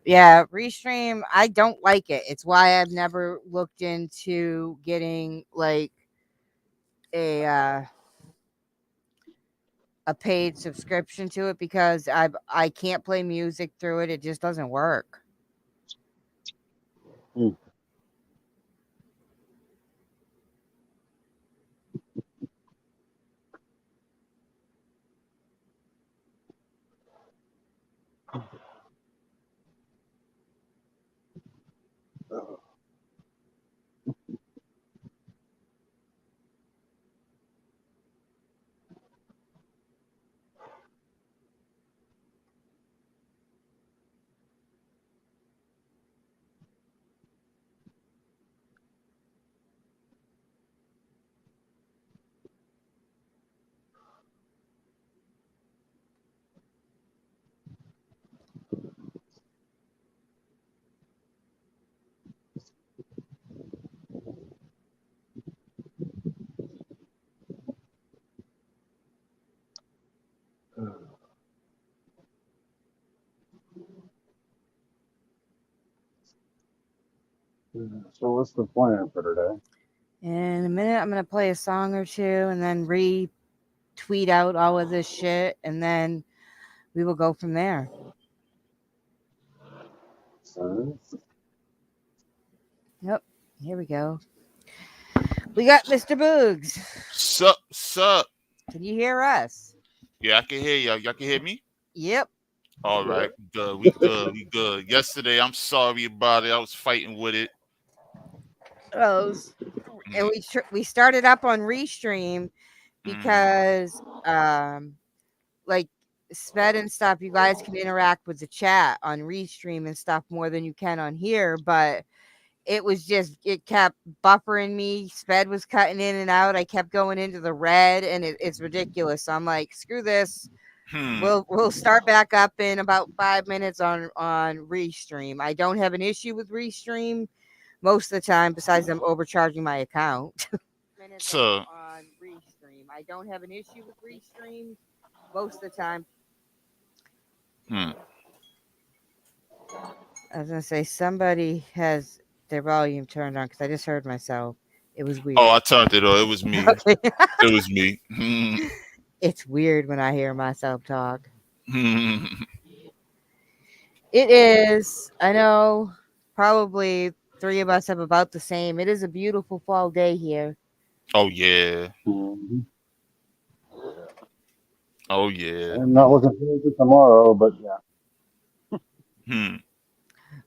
Yeah, Restream, I don't like it. It's why I've never looked into getting like a paid subscription to it because I can't play music through it. It just doesn't work. Hmm. So what's the plan for today? In a minute, I'm gonna play a song or two and then retweet out all of this shit, and then we will go from there. Yep, here we go. We got Mr. Boogs. Sup. Can you hear us? Yeah, I can hear y'all. Y'all can hear me? Yep. All right. Good. We good. We good. Yesterday, I'm sorry about it. I was fighting with it. Rose. And we started up on Restream because like Sped and stuff, you guys can interact with the chat on Restream and stuff more than you can on here, but it kept buffering me. Sped was cutting in and out. I kept going into the red, and it's ridiculous. So I'm like, screw this. We'll start back up in about 5 minutes on Restream. I don't have an issue with Restream most of the time, besides them overcharging my account. So on Restream, I don't have an issue with Restream most of the time. I was gonna say somebody has their volume turned on because I just heard myself. It was weird. Oh, I turned it on. It was me. Okay. It was me. It's weird when I hear myself talk. It is. I know. Probably three of us have about the same. It is a beautiful fall day here. Oh yeah. Mm-hmm. Oh yeah. I'm not looking forward to tomorrow, but yeah.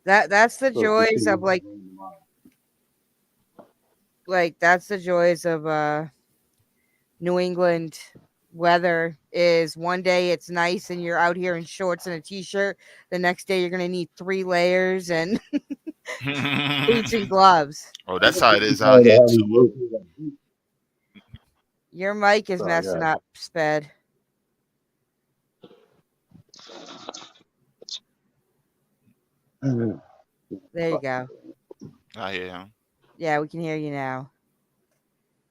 That's the joys of that's the joys of New England weather is one day it's nice and you're out here in shorts and a t-shirt. The next day you're gonna need 3 layers and boots and gloves. Oh, that's how it is out here too. Your mic is messing up, Sped. There you go. I hear him. Yeah, we can hear you now.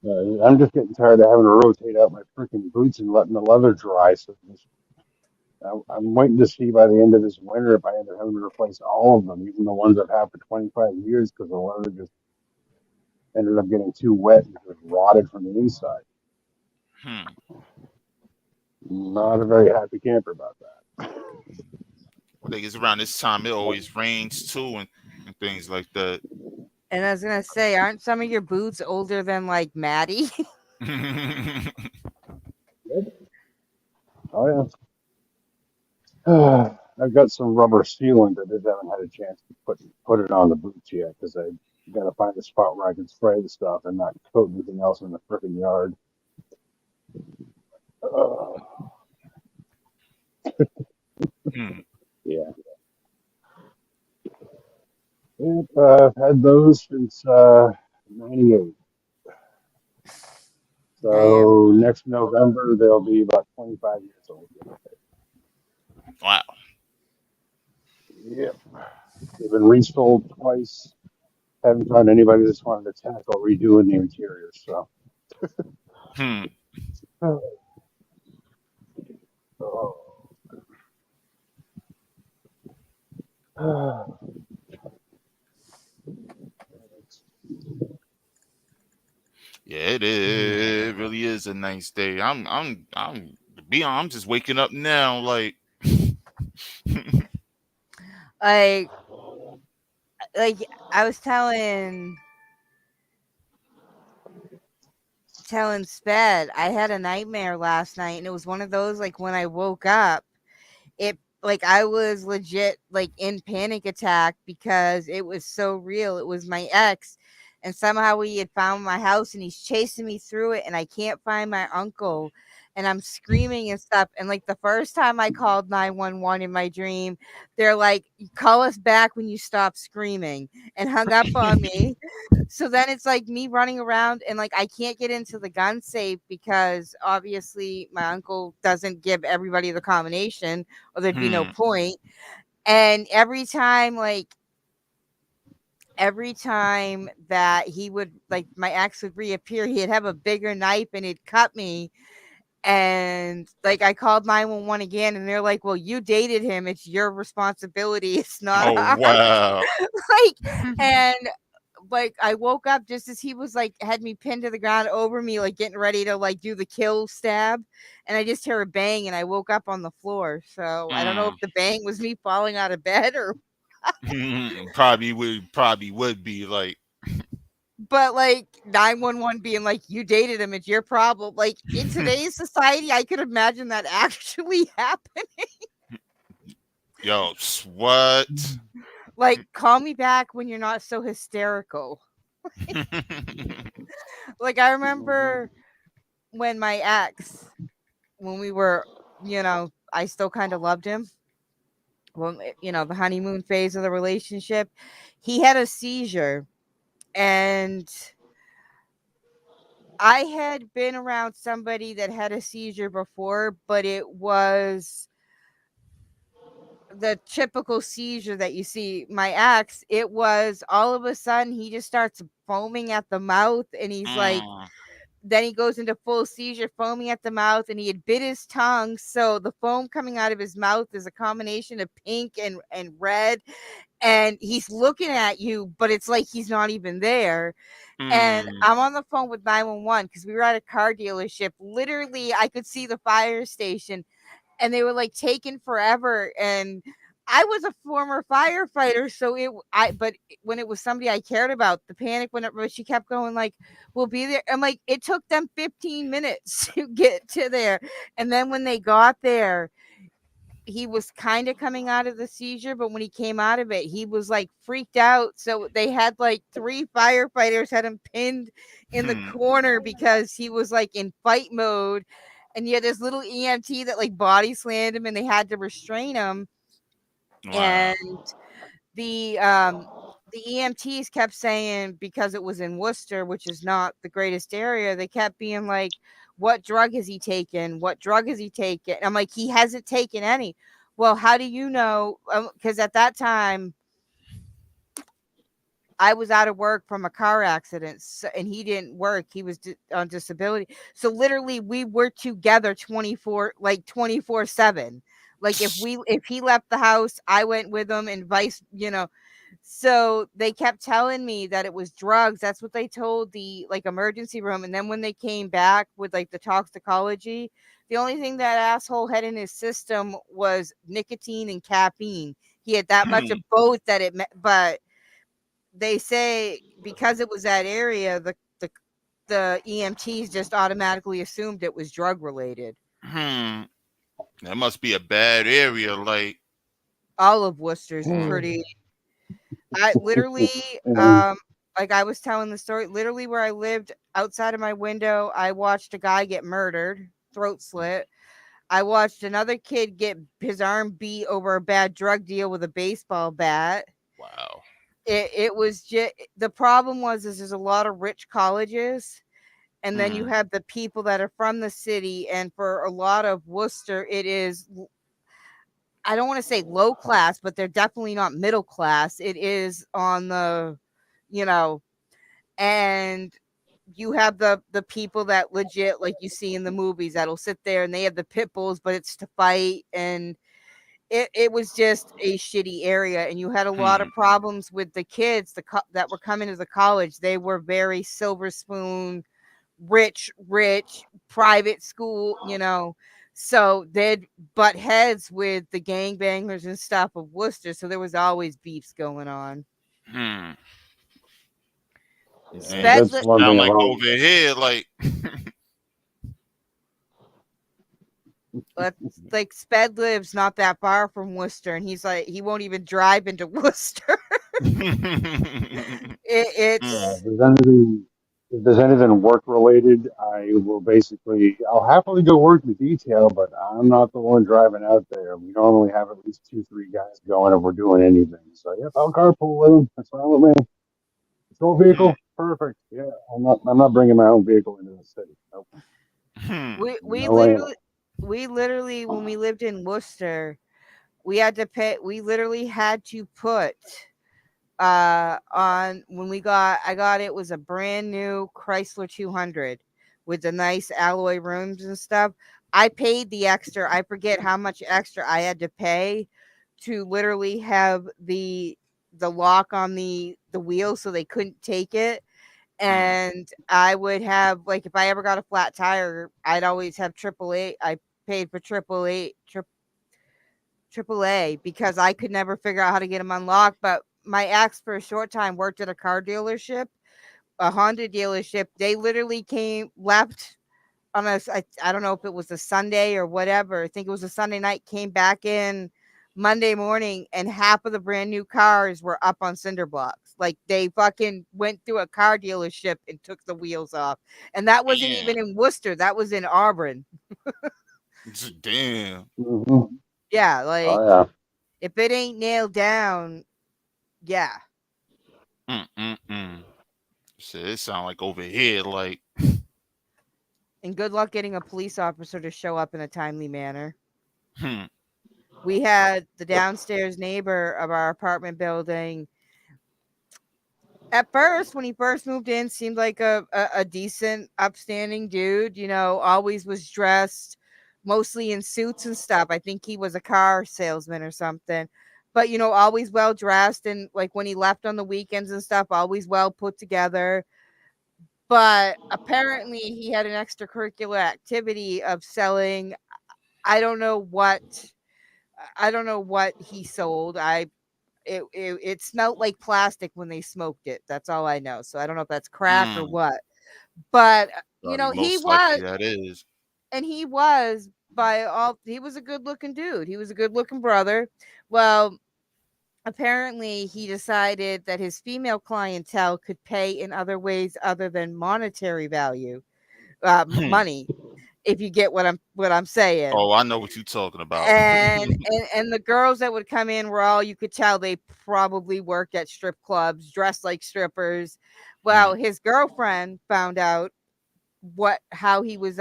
I'm just getting tired of having to rotate out my freaking boots and letting the leather dry. So I'm waiting to see by the end of this winter if I end up having to replace all of them, even the ones I've had for 25 years, because the leather just ended up getting too wet and just rotted from the inside. Not a very happy camper about that. I think it's around this time it always rains too and things like that. And I was gonna say, aren't some of your boots older than like Maddie? Oh yeah. I've got some rubber sealant. I just haven't had a chance to put it on the boots yet because I got to find a spot where I can spray the stuff and not coat anything else in the freaking yard. Hmm. Yeah. Yep, I've had those since '98. Damn. So next November they'll be about 25 years old. Wow. Yep. They've been resold twice. Haven't found anybody that's wanted to tackle redoing the interiors. So. Hmm. Yeah, it is. It really is a nice day. To be honest, I'm just waking up now. Like, Like like I was telling Sped, I had a nightmare last night, and it was one of those like when I woke up, it like I was legit like in panic attack because it was so real. It was my ex, and somehow he had found my house and he's chasing me through it, and I can't find my uncle. And I'm screaming and stuff. And like the first time I called 911 in my dream, they're like, call us back when you stop screaming, and hung up on me. So then it's like me running around and like I can't get into the gun safe because obviously my uncle doesn't give everybody the combination or there'd be no hmm. point. And every time that he would like my ex would reappear, he'd have a bigger knife and he'd cut me. And like I called 911 again and they're like, well, you dated him. It's your responsibility. It's not Oh ours. wow. Like, and like I woke up just as he was like had me pinned to the ground over me, like getting ready to like do the kill stab, and I just hear a bang and I woke up on the floor. So I don't know if Hmm. the bang was me falling out of bed or Probably would be like. but like 911 being like you dated him, it's your problem. Like in today's society, I could imagine that actually happened. Yo, what? Like call me back when you're not so hysterical. Like I remember when my ex, when we were, I still kind of loved him. Well, the honeymoon phase of the relationship, he had a seizure. And I had been around somebody that had a seizure before, but it was the typical seizure that you see. My ex, it was all of a sudden he just starts foaming at the mouth and he's like, Mm, then he goes into full seizure, foaming at the mouth, and he had bit his tongue. So the foam coming out of his mouth is a combination of pink and red. And he's looking at you, but it's like he's not even there. And mm, I'm on the phone with 911 because we were at a car dealership. Literally, I could see the fire station and they were like taking forever. And I was a former firefighter, so but when it was somebody I cared about, the panic went up. But she kept going like, "We'll be there." I'm like, it took them 15 minutes to get to there, and then when they got there, he was kind of coming out of the seizure, but when he came out of it, he was like freaked out. So they had like three firefighters had him pinned in the hmm. corner because he was like in fight mode. And you had this little EMT that like body slammed him and they had to restrain him. Wow. And the um the EMTs kept saying, because it was in Worcester, which is not the greatest area, they kept being like, what drug has he taken? What drug has he taken? I'm like, he hasn't taken any. Well, how do you know? Because at that time, I was out of work from a car accident, and he didn't work. He was on disability. So literally, we were together 24/7. Like if he left the house, I went with him, and vice. So they kept telling me that it was drugs. That's what they told the like emergency room. And then when they came back with like the toxicology, the only thing that asshole had in his system was nicotine and caffeine. He had that much of both that but they say because it was that area, the EMTs just automatically assumed it was drug related. Hmm. That must be a bad area. Like, All of Worcester's what? pretty. I literally, And like I was telling the story, literally where I lived outside of my window, I watched a guy get murdered, throat slit. I watched another kid get his arm beat over a bad drug deal with a baseball bat. Wow. It was just the problem was is there's a lot of rich colleges, and then you Hmm. have the people that are from the city, and for a lot of Worcester, it is I don't want to say low class, but they're definitely not middle class. It is on the, you know, and you have the people that legit like you see in the movies that'll sit there and they have the pit bulls, but it's to fight, and it was just a shitty area, and you had a lot Hmm. of problems with the kids that were coming to the college. They were very silver spoon, rich private school, so they'd butt heads with the gangbangers and stuff of Worcester, so there was always beefs going on. Hmm. Yeah, Man, Sped that's li- the one sound thing like about. over here, like. let like Sped lives not that far from Worcester, and he's like he won't even drive into Worcester. Hmm. It's If there's anything work related, I will basically, I'll happily go work the detail, but I'm not the one driving out there. We normally have at least two, three guys going if we're doing anything. So yep, I'll carpool with them. That's fine with me. Patrol Hmm. vehicle, perfect. Yeah, I'm not bringing my own vehicle into the city. Nope, Hmm. we no way. literally when we lived in Worcester, we literally had to put on when I got it was a brand new Chrysler 200 with the nice alloy rims and stuff. I paid the extra. I forget how much extra I had to pay to literally have the lock on the wheel so they couldn't take it. Hmm. And I would have like if I ever got a flat tire, I'd always have AAA. I paid for AAA because I could never figure out how to get them unlocked. But my ex, for a short time, worked at a car dealership, a Honda dealership. They literally left on I don't know if it was a Sunday or whatever. I think it was a Sunday night, came back in Monday morning, and half of the brand new cars were up on cinder blocks. Like they fucking went through a car dealership and took the wheels off. And that wasn't Man. even in Worcester, that was in Auburn. Damn. Mm-hmm. Yeah, Oh like yeah. if it ain't nailed down, yeah. Mm-mm-mm. Shit, it sound like over here, like. And good luck getting a police officer to show up in a timely manner. Hmm. We had the downstairs neighbor of our apartment building. At first, when he first moved in, seemed like a decent, upstanding dude. Always was dressed mostly in suits and stuff. I think he was a car salesman or something. But always well dressed, and like when he left on the weekends and stuff, always well put together. But apparently, he had an extracurricular activity of selling. I don't know what I don't know what he sold. It smelled like plastic when they smoked it. That's all I know. So I don't know if that's crack or Hmm. what. But Probably he most likely was, that is. and he was a good looking dude. He was a good looking brother. Well, apparently he decided that his female clientele could pay in other ways other than monetary value, Hmm. money. If you get what I'm saying. Oh, I know what you talking about. And the girls that would come in were all, you could tell they probably worked at strip clubs, dressed like strippers. Hmm. Well, his girlfriend found out how he was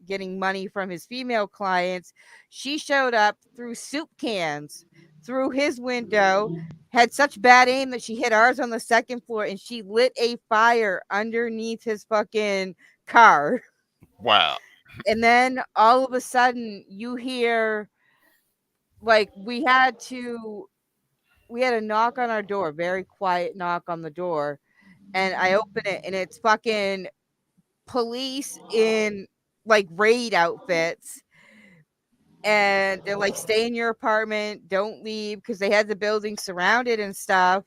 getting money from his female clients. She showed up, threw soup cans through his window, had such bad aim that she hit ours on the second floor, and she lit a fire underneath his fucking car. Wow. And then all of a sudden you hear, like, we had a knock on our door, very quiet knock on the door, and I open it, and it's fucking police in like raid outfits, and they're like, stay in your apartment, don't leave, because they had the building surrounded and stuff.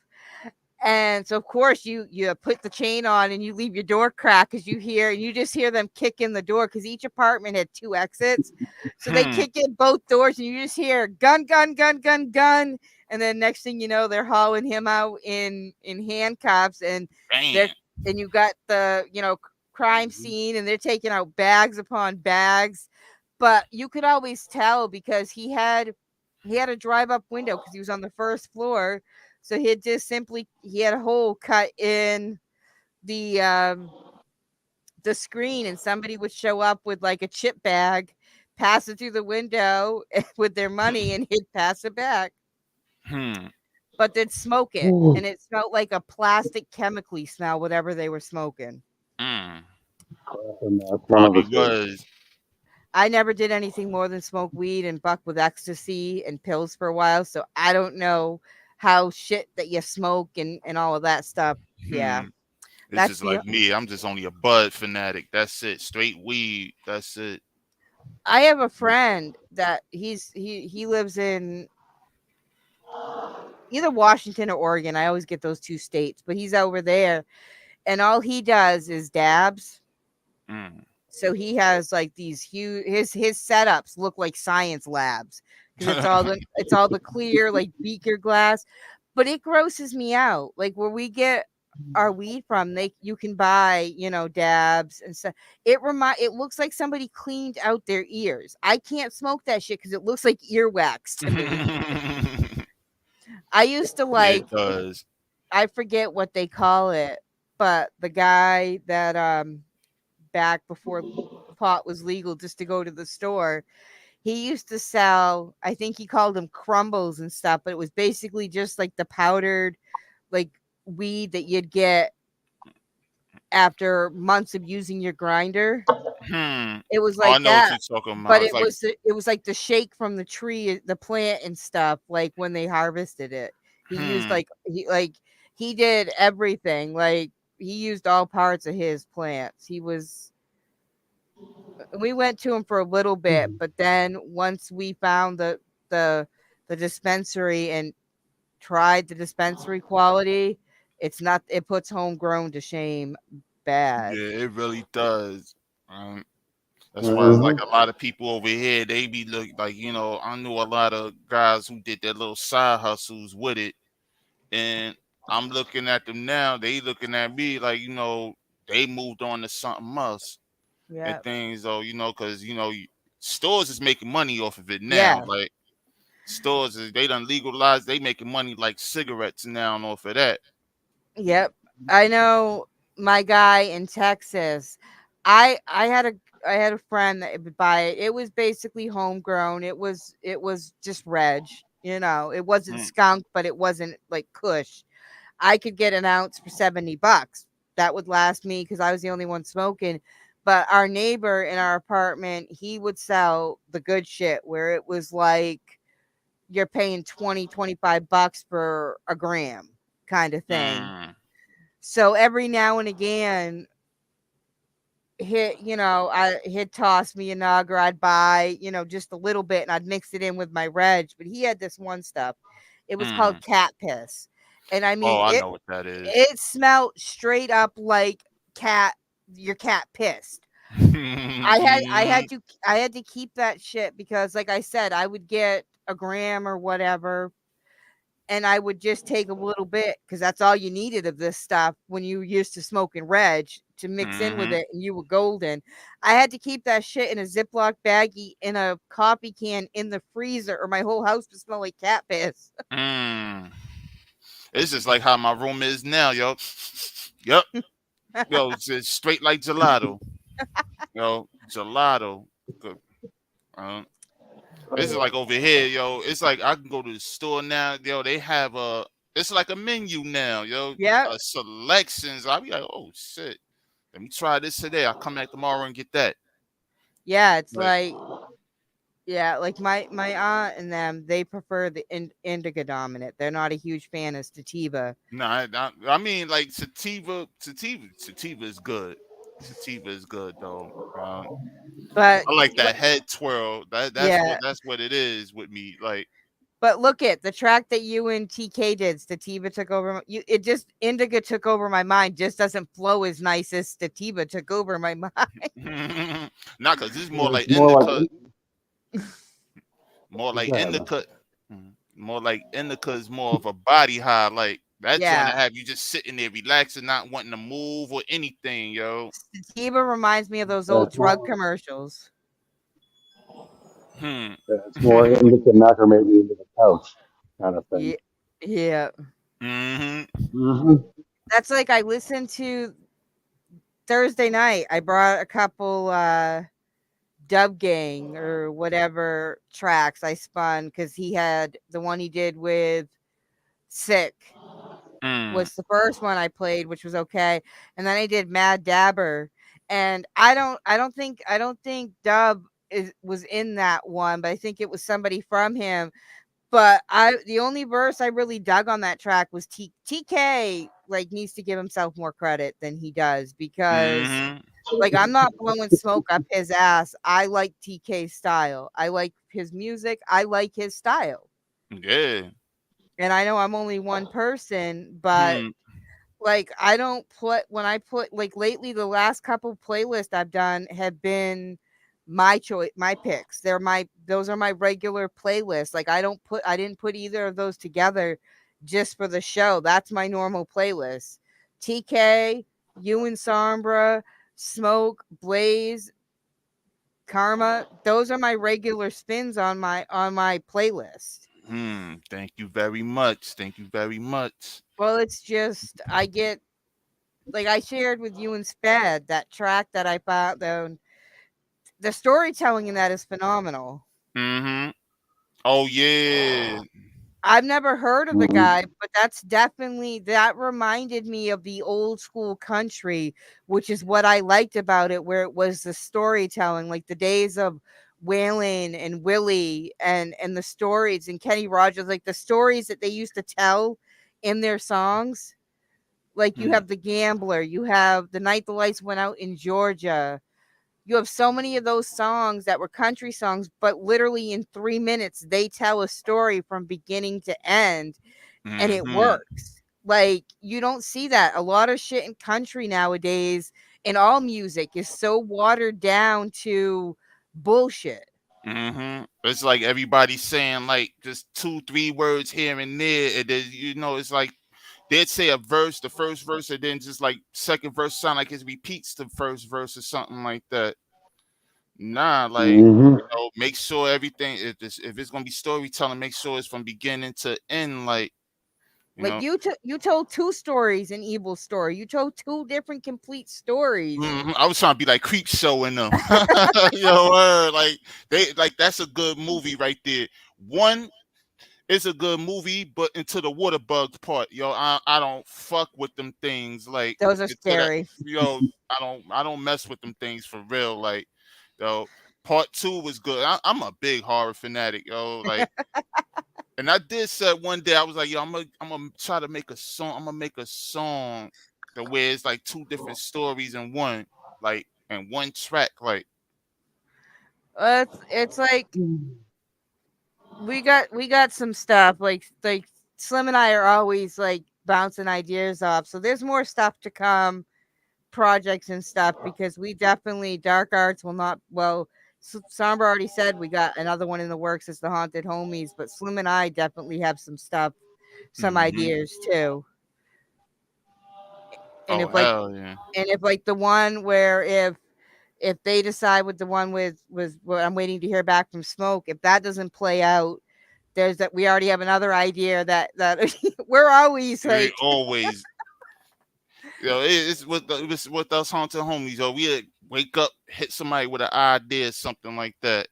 And so of course you put the chain on and you leave your door cracked, because you just hear them kick in the door, because each apartment had two exits. So they Hmm. kick in both doors, and you just hear gun, gun, gun, gun, gun. And then next thing you know, they're hauling him out in handcuffs, and they're Damn. you got the crime scene, and they're taking out bags upon bags. but you could always tell because he had a drive up window because he was on the first floor. So he had just simply he had a hole cut in the um the screen, and somebody would show up with like a chip bag, pass it through the window with their money, and he'd pass it back. Hmm. But they'd smoke it, Crap, and it smelled like a plastic chemically smell, whatever they were smoking. Mm. and that's one of Probably us is. was. I never did anything more than smoke weed and buck with ecstasy and pills for a while, so I don't know how shit that you smoke and all of that stuff. Yeah, Hmm. It's that's just the. like me. I'm just only a bud fanatic. That's it. Straight weed. That's it. I have a friend that he lives in either Washington or Oregon. I always get those two states, but he's over there, and all he does is dabs. Mm. So he has like these huge his setups look like science labs because it's all the clear like beaker glass, but it grosses me out. Like where we get our weed from, they you can buy, dabs and stuff. It looks like somebody cleaned out their ears. I can't smoke that shit because it looks like earwax to me. I used to Yeah, it like does. I forget what they call it, but the guy that back before pot was legal just to go to the store. He used to sell, I think he called them crumbles and stuff, but it was basically just like the powdered like weed that you'd get after months of using your grinder. Hmm. It was Oh, I like know what that, you're talking but about. It's like, it was like the shake from the tree, the plant and stuff, like when they harvested it. He used hmm. he did everything. Like he used all parts of his plants. We went to him for a little bit, but then once we found the the dispensary and tried the dispensary quality, it puts homegrown to shame bad. Yeah, it really does. Um, that's Where why, is like, it? a lot of people over here, they be look like, I knew a lot of guys who did their little side hustles with it, and I'm looking at them now. They looking at me like, they moved on to something else and Yeah. things, though, because stores is making money off of it now. Yeah. Like stores, they done legalized. They making money like cigarettes now off of that. Yep. I know my guy in Texas. I had a friend that would buy it. It was basically homegrown. It was just reg. It wasn't Mm, skunk, but it wasn't like Kush. I could get an ounce for $70. That would last me because I was the only one smoking. But our neighbor in our apartment, he would sell the good shit where it was like you're paying 20, $25 for a gram kind of thing. mm, So every now and again, he'd toss me a nug or I'd buy, just a little bit and I'd mix it in with my reg. But he had this one stuff. It was called mm. cat piss. And I mean Oh, I it know what that is. it smelled straight up like cat your cat pissed. I had to keep that shit because like I said, I would get a gram or whatever and I would just take a little bit because that's all you needed of this stuff when you were used to smoking reg to mix in with Mhm. it and you were golden. I had to keep that shit in a Ziploc baggie in a coffee can in the freezer or my whole house would smell like cat piss. Mm. It's just like how my room is now, yo. Yep. Yo, it's just straight like gelato. Yo, gelato. Good. Uh, this is like over here, yo. It's like I can go to the store now, yo. They have it's like a menu now, yo. Yep. Selections. I'll be like, oh shit. Let me try this today. I'll come back tomorrow and get that. Yeah, it's Like, like yeah, like my aunt and them, they prefer the indica dominant. They're not a huge fan of sativa. nah, I mean, like sativa is good. Sativa is good though. But I like that head twirl. That's yeah, what it is with me. Like, but look at the track that you and TK did. Sativa took over. It just indica took over my mind. Just doesn't flow as nice as sativa took over my mind. not because this is more It's like more like indica, more like God. indica, more like indica is more of a body high. Like that joint Yeah, to have you just sitting there relaxing, not wanting to move or anything, yo. sativa reminds me of those Yeah, old it's more drug commercials. Hmm. It's more indica nut or maybe into the couch kind of thing. Yeah, yeah. Mm-hmm. Hmm. That's like I listened to Thursday night. I brought a couple Dub Gang or whatever tracks I spun because he had the one he did with Sick Mm. was the first one I played, which was okay, and then I did Mad Dabber, and I don't think Dub was in that one, but I think it was somebody from him. But the only verse I really dug on that track was TK like needs to give himself more credit than he does because Mm-hmm. like I'm not blowing smoke up his ass. I like TK's style. I like his music. I like his style. Yeah. And I know I'm only one person, but Hmm. like I don't put when I put like lately the last couple playlists I've done have been my choice, my picks. Those are my regular playlists. Like I didn't put either of those together just for the show. That's my normal playlist. TK, you and Sombra, Smoke, Blaze, Karma, those are my regular spins on my playlist. Thank you very much. Thank you very much. Well, it's just I get like I shared with you and Sped that track that I found the storytelling in that is phenomenal. Mm-hmm. Oh yeah. I've never heard of the Hmm. guy, but that reminded me of the old school country, which is what I liked about it, where it was the storytelling, like the days of Waylon and Willie and the stories and Kenny Rogers, like the stories that they used to tell in their songs. Like you Hmm. have the gambler, you have the night the lights went out in Georgia. You have so many of those songs that were country songs, but literally in 3 minutes, they tell a story from beginning to end and it Mm-hmm. works. Like, you don't see that. A lot of shit in country nowadays, in all music, is so watered down to bullshit. Mm-hmm. It's like everybody saying like just two, three words here and there, and then it's like they'd say a verse, the first verse, and then just like second verse sound like it repeats the first verse or something like that. Nah, like Hmm. make sure everything if it's gonna be storytelling, make sure it's from beginning to end. Like you Like know, you told two stories in Evil Story. You told two different complete stories. I was trying to be like creep showing them. Like they like that's a good movie right there. One is a good movie, but into the water bugs part, I don't fuck with them things. Like Those are into that, scary. I don't mess with them things for real. Like yo, part two was good. I'm a big horror fanatic, yo. Like, and I did say one day I was like, yo, I'm gonna try to make a song. I'm gonna make a song that where it's like two different stories in one, like in one track. Like, It's like we got some stuff like Slim and I are always like bouncing ideas off. So there's more stuff to come, projects and stuff because we definitely Dark Arts will not well. Sombra already said we got another one in the works. It's the Haunted Homies, but Slim and I definitely have some stuff, some hmm ideas too. And oh if like hell yeah. and if like the one where if they decide with the one with was what I'm waiting to hear back from Smoke, if that doesn't play out, there's that we already have another idea that we're always We like, always it's with us haunted homies. Yo, we wake up, hit somebody with an idea, something like that.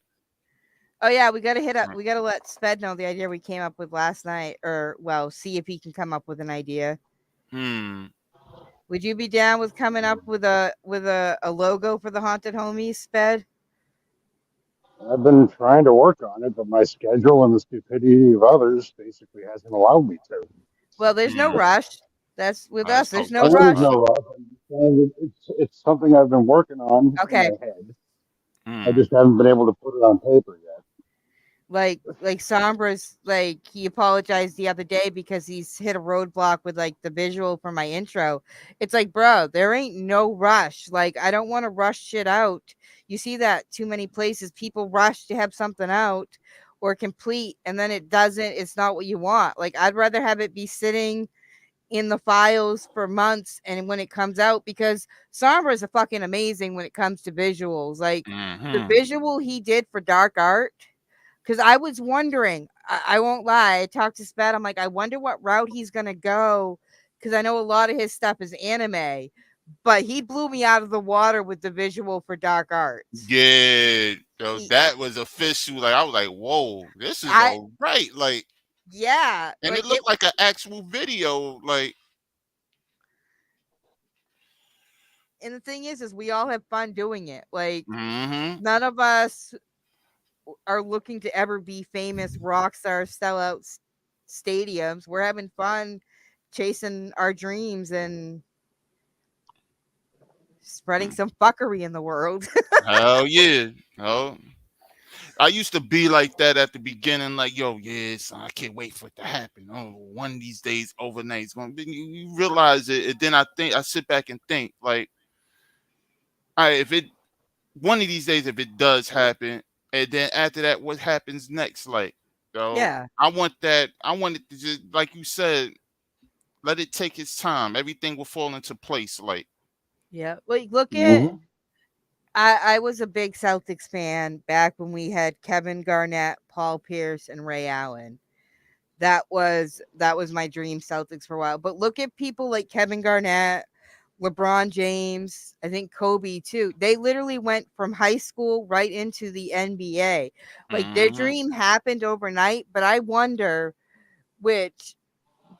oh yeah, we gotta hit up, Right. we gotta let Sped know the idea we came up with last night, or well, see if he can come up with an idea. Hmm. Would you be down with coming up with a logo for the Haunted Homies, Sped? I've been trying to work on it, but my schedule and the stupidity of others basically hasn't allowed me to. Well, there's no Hmm. rush. That's with There's us. no There's no rush. There is rush. no rush. And it's something I've been working on in Okay. my head. I Hmm. just haven't been able to put it on paper yet. Like Sombra's like he apologized the other day because he's hit a roadblock with like the visual for my intro. It's like, bro, there ain't no rush. Like I don't want to rush shit out. You see that too many places. People rush to have something out or complete and then it doesn't, it's not what you want. Like I'd rather have it be sitting in the files for months and when it comes out because Sombra is fucking amazing when it comes to visuals. Like the Hmm. visual he did for Dark Art, Because I was wondering, I won't lie. I talked to Sped. I'm like, I wonder what route he's gonna go. Because I know a lot of his stuff is anime, but he blew me out of the water with the visual for Dark Arts. Yeah, yo, He, that was official. Like I was like, whoa, this is I all right. Like, yeah, and it like it. looked like an actual video. Like, And the thing is we all have fun doing it. Like mm-hmm. none of us are looking to ever be famous rock stars, sell out stadiums. We're having fun chasing our dreams and spreading some fuckery in the world. Hell yeah. Oh, I used to be like that at the beginning, like, yo, yes, I can't wait for it to happen. Oh, one of these days, overnight, it's gonna be. You realize it, and then I sit back and think, like, all right, if it one of these days, if it does happen, and then after that, what happens next? Like, yo, Yeah. I want that. I want it to just, like you said, let it take its time. Everything will fall into place. Like, Yeah. Like look at Hmm. I was a big Celtics fan back when we had Kevin Garnett, Paul Pierce, and Ray Allen. That was my dream Celtics for a while. But look at people like Kevin Garnett, LeBron James, I think Kobe too. They literally went from high school right into the NBA. Like their mm-hmm, dream happened overnight, but I wonder which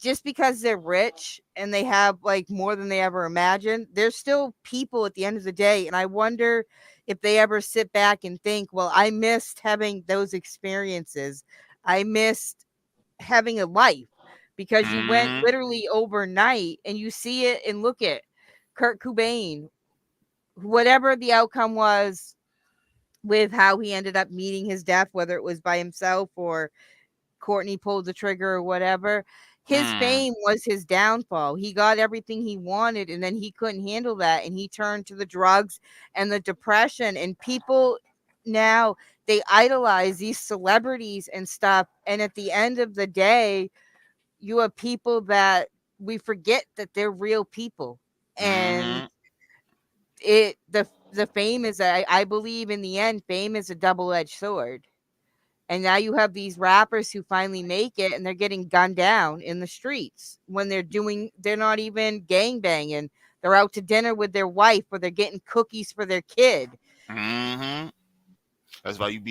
just because they're rich and they have like more than they ever imagined, they're still people at the end of the day. And I wonder if they ever sit back and think, well, I missed having those experiences. I missed having a life because you went mm-hmm, literally overnight and you see it and look at Kurt Cobain, whatever the outcome was with how he ended up meeting his death, whether it was by himself or Courtney pulled the trigger or whatever. His mm, fame was his downfall. He got everything he wanted and then he couldn't handle that and he turned to the drugs and the depression. And people now they idolize these celebrities and stuff. And at the end of the day, you have people that we forget that they're real people. And mm-hmm, the fame is I believe in the end, fame is a double-edged sword. And now you have these rappers who finally make it and they're getting gunned down in the streets when they're not even gang banging. They're out to dinner with their wife or they're getting cookies for their kid. mm-hmm. That's why it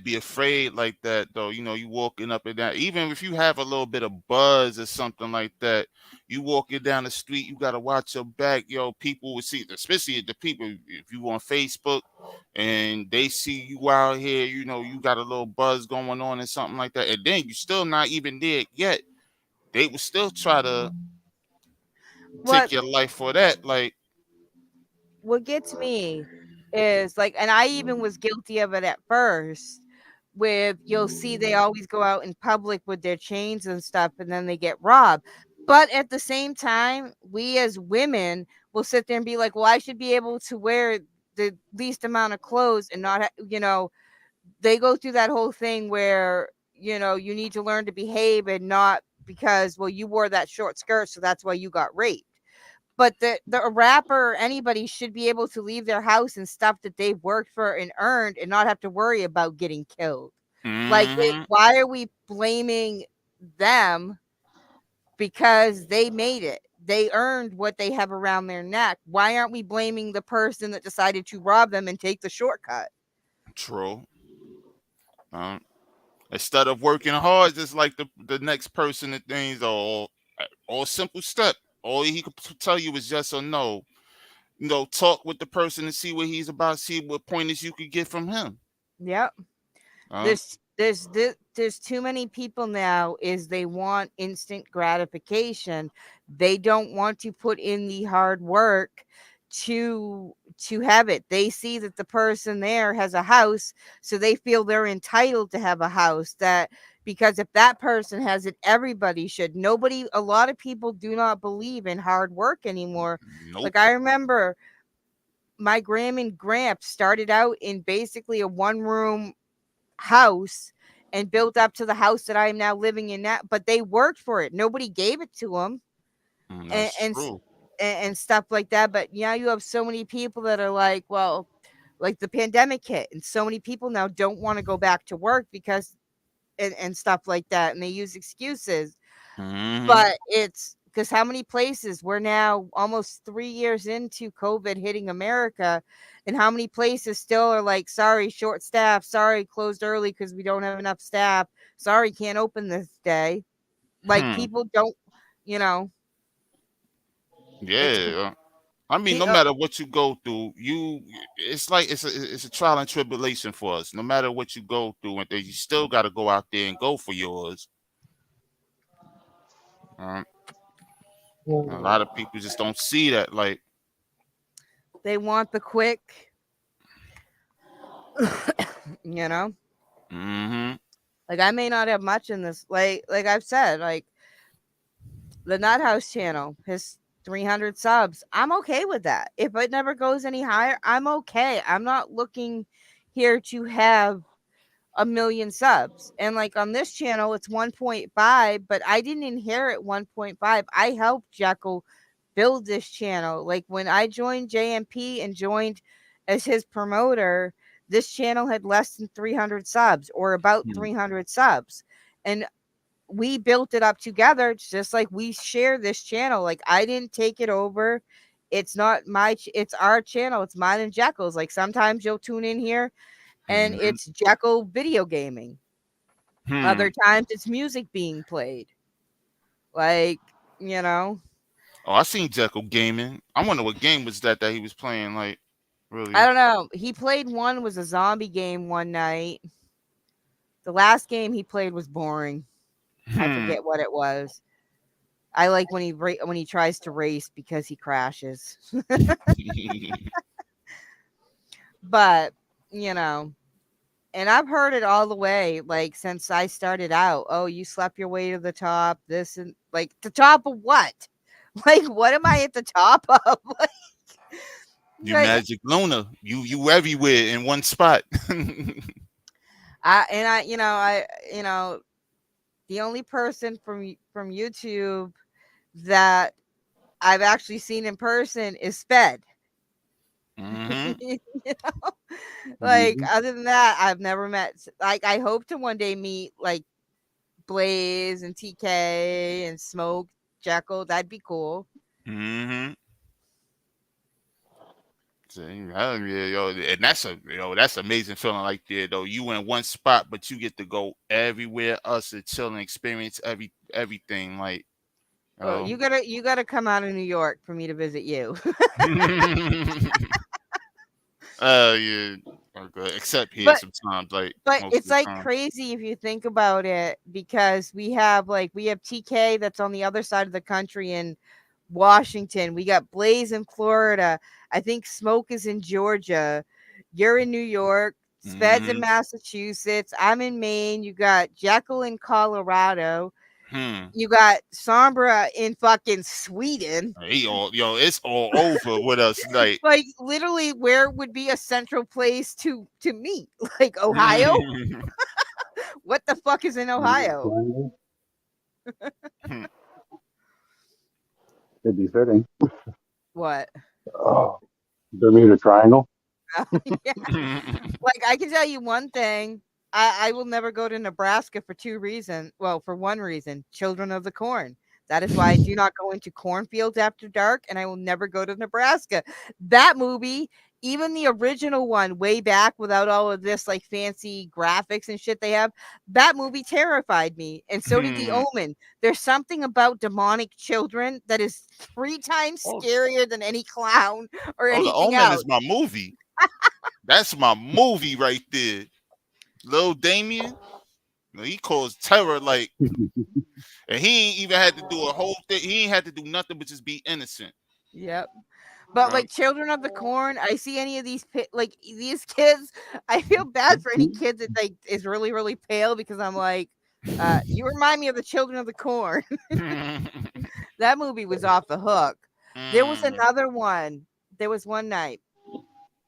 be afraid like that though. You know, you walking up and down. Even if you have a little bit of buzz or something like that, you walking down the street, you gotta watch your back. Yo, people will see, especially the people if you on Facebook and they see you out here. You know, you got a little buzz going on and something like that, and then you still not even there yet. They will still try to What take your life for that. Like, what gets me is like, and I even was guilty of it at first. With you'll see they always go out in public with their chains and stuff, and then they get robbed. But at the same time, we as women will sit there and be like, "Well, I should be able to wear the least amount of clothes and not, they go through that whole thing where you need to learn to behave and not because well you wore that short skirt so that's why you got raped. But the a rapper or anybody should be able to leave their house and stuff that they've worked for and earned and not have to worry about getting killed. Like mm-hmm, why are we blaming them because they made it, they earned what they have around their neck? Why aren't we blaming the person that decided to rob them and take the shortcut? true. Um, Instead of working hard, just like the next person and things, or simple step. All he could tell you is yes or no. You know, talk with the person and see what he's about, see what pointers you could get from him. Yep. Um, There's too many people now is they want instant gratification. They don't want to put in the hard work to have it. They see that the person there has a house, so they feel they're entitled to have a house, that because if that person has it, everybody should. Nobody A lot of people do not believe in hard work anymore. nope. Like I remember my gram and gramps started out in basically a one room house and built up to the house that I am now living in now. But they worked for it. Nobody gave it to them, and That's and, true. and stuff like that. But now you have so many people that are like, well, like the pandemic hit, and so many people now don't want to go back to work because and stuff like that, and they use excuses. Mm-hmm. But it's because how many places we're now almost 3 years into COVID hitting America, and how many places still are like, sorry, short staff, sorry, closed early because we don't have enough staff, sorry, can't open this day. Like Hmm. people don't, you know, it's Yeah. I mean, no uh, matter what you go through, it's like it's a trial and tribulation for us. No matter what you go through, and things, you still got to go out there and go for yours. Um, a lot of people just don't see that. Like, they want the quick, you know. mm-hmm, Like I may not have much in this, like I've said, like the Nut House channel, his 300 subs. I'm okay with that. If it never goes any higher, I'm okay. I'm not looking here to have a million subs. And like on this channel, it's 1.5, but I didn't inherit 1.5. I helped Jekyll build this channel. Like when I joined JMP and joined as his promoter, this channel had less than 300 subs or about 300 subs. And we built it up together just like we share this channel. Like I didn't take it over. It's not it's our channel. It's mine and Jekyll's. Like sometimes you'll tune in here and mm-hmm, it's Jekyll video gaming. hmm. Other times it's music being played. Like, you know, Oh, I seen Jekyll gaming. I wonder what game was that he was playing. Like, I really? don't know. He played one was a zombie game one night. The last game he played was boring. I Hmm. forget what it was. I like when when he tries to race because he crashes. But, you know, and I've heard it all the way, like since I started out. Oh, you slept your way to the top. This and like the top of what? Like, what am I at the top of? You Like, Magic Luna. You everywhere in one spot. you know, the only person from YouTube that I've actually seen in person is Sped. Mm-hmm. You know? Like, other than that, I've never met. Like, I hope to one day meet like Blaze and TK and Smoke, Jekyll. That'd be cool. Mm-hmm. So, yeah, yo, and that's amazing feeling like there though. You in one spot, but you get to go everywhere else to chill and experience everything. Like, Well, oh, you gotta come out of New York for me to visit you. yeah, okay. Except here but sometimes, like but most it's of the like time. crazy if you think about it because we have TK that's on the other side of the country in Washington. We got Blaze in Florida. I think Smoke is in Georgia. You're in New York. Sped's in Mm-hmm. Massachusetts. I'm in Maine. You got Jekyll in Colorado. Hmm. You got Sombra in fucking Sweden. It's all over with us. Like, Like literally, where would be a central place to meet? Like Ohio? What the fuck is in Ohio? It'd be fitting. What? Oh, Bermuda Triangle. Yeah. Like I can tell you one thing. I will never go to Nebraska for two reasons. Well, for one reason, children of the corn. That is why I do not go into cornfields after dark, and I will never go to Nebraska. That movie, even the original one, way back without all of this like fancy graphics and shit they have, that movie terrified me. And so did The Hmm. Omen. There's something about demonic children that is 3 times Oh, scarier than any clown or oh, The anything Omen else. is my movie. That's my movie right there. Lil Damien, he caused terror. Like, and he ain't even had to do a whole thing. He ain't had to do nothing but just be innocent. Yep. But Um, like Children of the Corn, I see any of these like these kids, I feel bad for any kid that like is really really pale because I'm like, you remind me of the Children of the Corn. That movie was off the hook. There was mm, another one. There was one night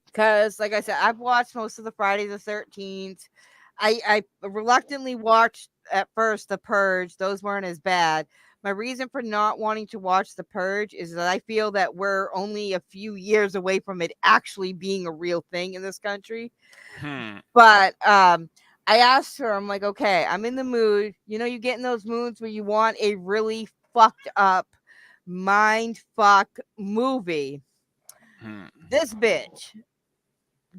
because, like I said, I've watched most of the Friday the 13th. I reluctantly watched at first The Purge. Those weren't as bad. My reason for not wanting to watch The Purge is that I feel that we're only a few years away from it actually being a real thing in this country. Hmm. But I asked her, I'm like, okay, I'm in the mood. You know, you get in those moods where you want a really fucked up mind fuck movie. Hmm. This bitch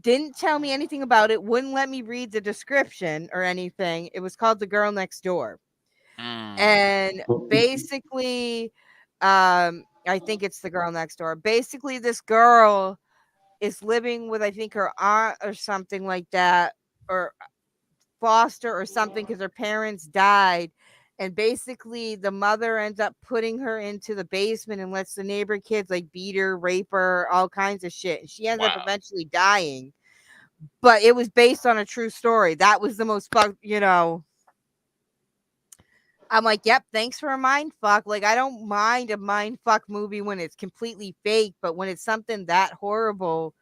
didn't tell me anything about it, wouldn't let me read the description or anything. It was called The Girl Next Door. Hmm. And basically, I think it's The Girl Next Door. Basically, this girl is living with, I think, her aunt or something like that, or foster or something, because her parents died. And basically, the mother ends up putting her into the basement and lets the neighbor kids like beat her, rape her, all kinds of shit. And she ends up Wow. eventually dying. But it was based on a true story. That was the most fuck, you know. I'm like, yep, thanks for a mind fuck. Like, I don't mind a mind fuck movie when it's completely fake, but when it's something that horrible,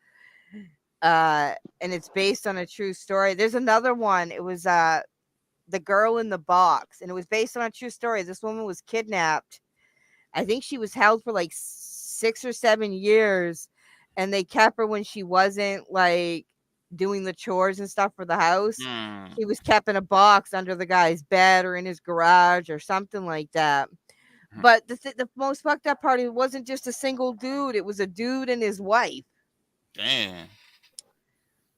and it's based on a true story. There's another one. It was The Girl in the Box, and it was based on a true story. This woman was kidnapped. I think she was held for like 6 or 7 years, and they kept her when she wasn't like doing the chores and stuff for the house. Hmm. She was kept in a box under the guy's bed or in his garage or something like that. Hmm. But the most fucked up part, it wasn't just a single dude; it was a dude and his wife. Damn.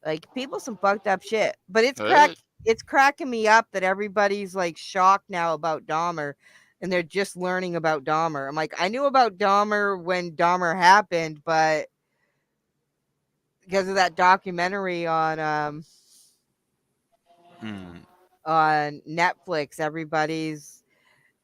Like, people some fucked up shit. But Hey. it's cracking me up that everybody's like shocked now about Dahmer, and they're just learning about Dahmer. I'm like, I knew about Dahmer when Dahmer happened, but because of that documentary Hmm. on Netflix, everybody's.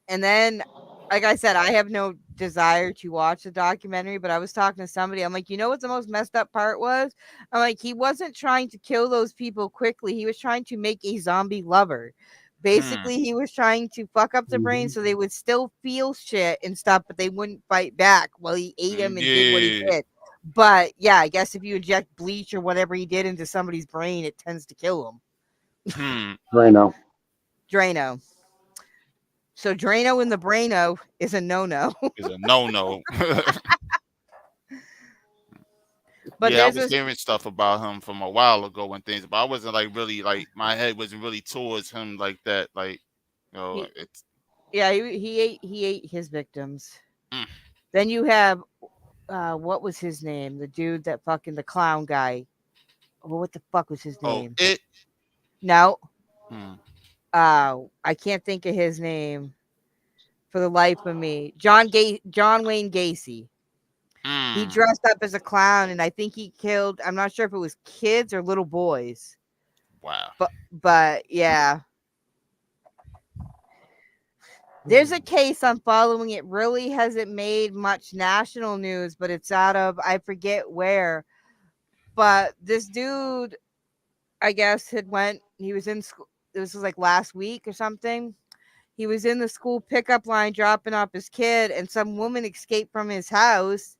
And then, like I said, I have no desire to watch the documentary, but I was talking to somebody. I'm like, you know what the most messed up part was? I'm like, he wasn't trying to kill those people quickly. He was trying to make a zombie lover. Hmm. Basically, he was trying to fuck up the brain so they would still feel shit and stuff, but they wouldn't fight back while he ate him and did what he Yeah. did. But yeah, I guess if you inject bleach or whatever he did into somebody's brain, it tends to kill them. Hmm. Drano. Drano. So Drano in the Braino is a no-no. Is a no. But Yeah, I there's was this, hearing stuff about him from a while ago and things, but I wasn't like really like my head wasn't really towards him like that. Like, he, it's yeah, he ate his victims. mm. Then you have what was his name? The dude that fucking the clown guy. Oh, what the fuck was his Oh, name? it. No, Hmm. I can't think of his name for the life of me. John Wayne Gacy. He Mm. dressed up as a clown, and I think he killed. I'm not sure if it was kids or little boys, Wow. but yeah. There's a case I'm following. It really hasn't made much national news, but it's out of, I forget where. But this dude, I guess, he was in school. This was like last week or something. He was in the school pickup line dropping off his kid, and some woman escaped from his house.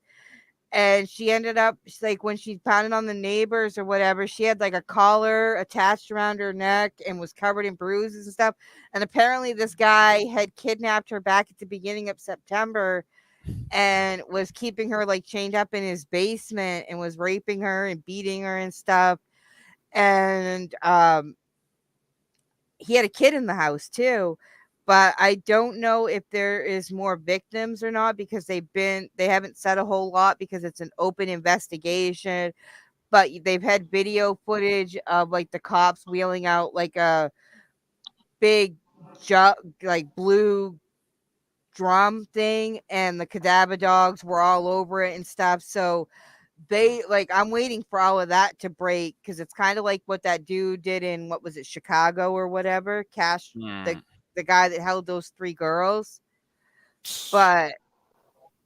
And she ended up, like, when she pounded on the neighbors or whatever, she had like a collar attached around her neck and was covered in bruises and stuff. And apparently, this guy had kidnapped her back at the beginning of September and was keeping her like chained up in his basement and was raping her and beating her and stuff. And he had a kid in the house too. But I don't know if there is more victims or not, because they haven't said a whole lot because it's an open investigation. But they've had video footage of like the cops wheeling out like a big jug, like blue drum thing, and the cadaver dogs were all over it and stuff. So they, like, I'm waiting for all of that to break, because it's kind of like what that dude did in, what was it, Chicago or whatever, the Hmm. the guy that held those three girls. But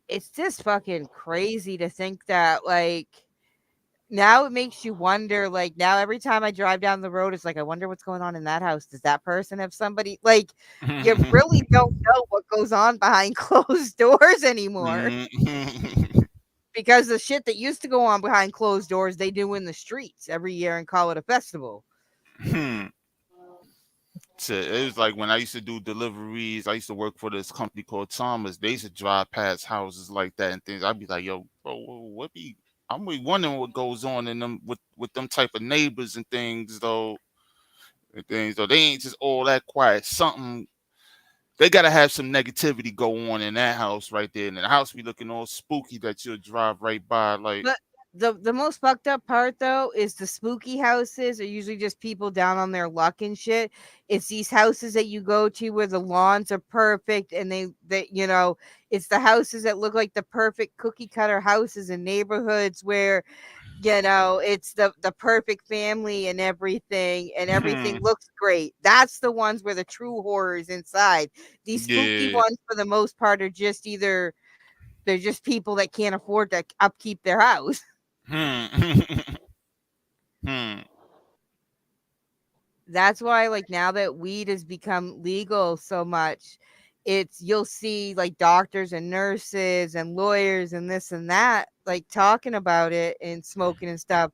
it's just fucking crazy to think that, like, now it makes you wonder, like, now every time I drive down the road, it's like, I wonder what's going on in that house. Does that person have somebody? Like, you really don't know what goes on behind closed doors anymore, Mhm. because the shit that used to go on behind closed doors, they do in the streets every year and call it a festival. Hmm. It was like when I used to do deliveries. I used to work for this company called Thomas. They used to drive past houses like that and things. I'd be like, "Yo, bro, what be?" I'm really wondering what goes on in them with them type of neighbors and things though. And things though, they ain't just all that quiet. Something they gotta have some negativity go on in that house right there. And the house be looking all spooky that you'll drive right by. Like, But the most fucked up part though is the spooky houses are usually just people down on their luck and shit. It's these houses that you go to where the lawns are perfect and it's the houses that look like the perfect cookie cutter houses in neighborhoods where it's the perfect family and everything looks great. That's the ones where the true horror is inside. These spooky yeah. ones for the most part are just either they're just people that can't afford to upkeep their house. Hmm. Hmm. That's why, like, now that weed has become legal so much, you'll see like doctors and nurses and lawyers and this and that like talking about it and smoking and stuff.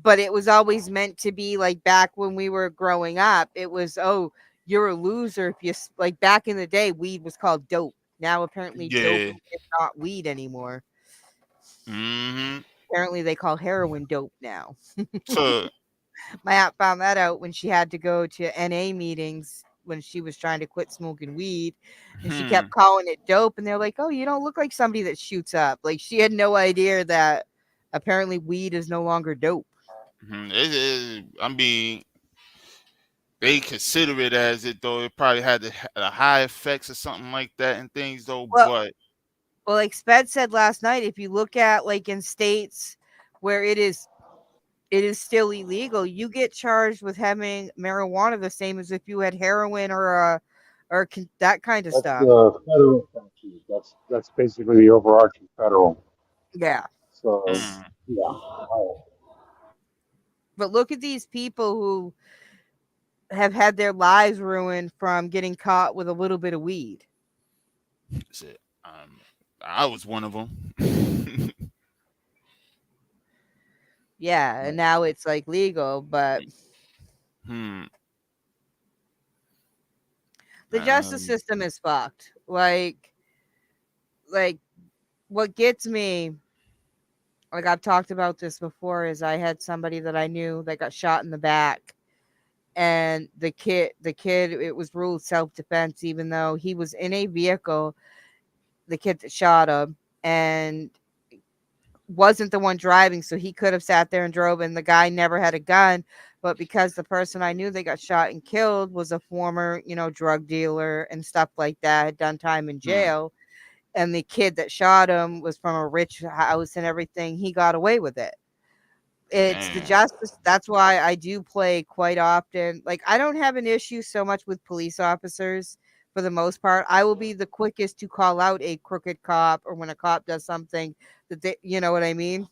But it was always meant to be like back when we were growing up. It was, oh, you're a loser if like back in the day, weed was called dope. Now apparently dope Yeah. is not weed anymore. Mm-hmm. Apparently they call heroin dope now. So, My aunt found that out when she had to go to NA meetings when she was trying to quit smoking weed, and she hmm. kept calling it dope, and they're like, "Oh, you don't look like somebody that shoots up." Like, she had no idea that apparently weed is no longer dope. I mean, they consider it as it though it probably had the high effects or something like that and things though. Well, But like Sped said last night, if you look at like in states where it is still illegal, you get charged with having marijuana the same as if you had heroin or that kind of That's stuff. the federal statute. That's basically the overarching federal. Yeah. So mm, yeah, But look at these people who have had their lives ruined from getting caught with a little bit of weed. that's it. I was one of them. Yeah, and now it's like legal, but hmm. the justice Um, system is fucked. Like what gets me, like I've talked about this before, is I had somebody that I knew that got shot in the back, and the kid it was ruled self-defense even though he was in a vehicle, the kid that shot him, and wasn't the one driving, so he could have sat there and drove, and the guy never had a gun. But because the person I knew that got shot and killed was a former, drug dealer and stuff like that, had done time in hmm. jail, and the kid that shot him was from a rich house and everything, he got away with it. It's the Damn. justice. That's why I do play quite often. Like, I don't have an issue so much with police officers for the most part. I will be the quickest to call out a crooked cop or when a cop does something that you know what I mean?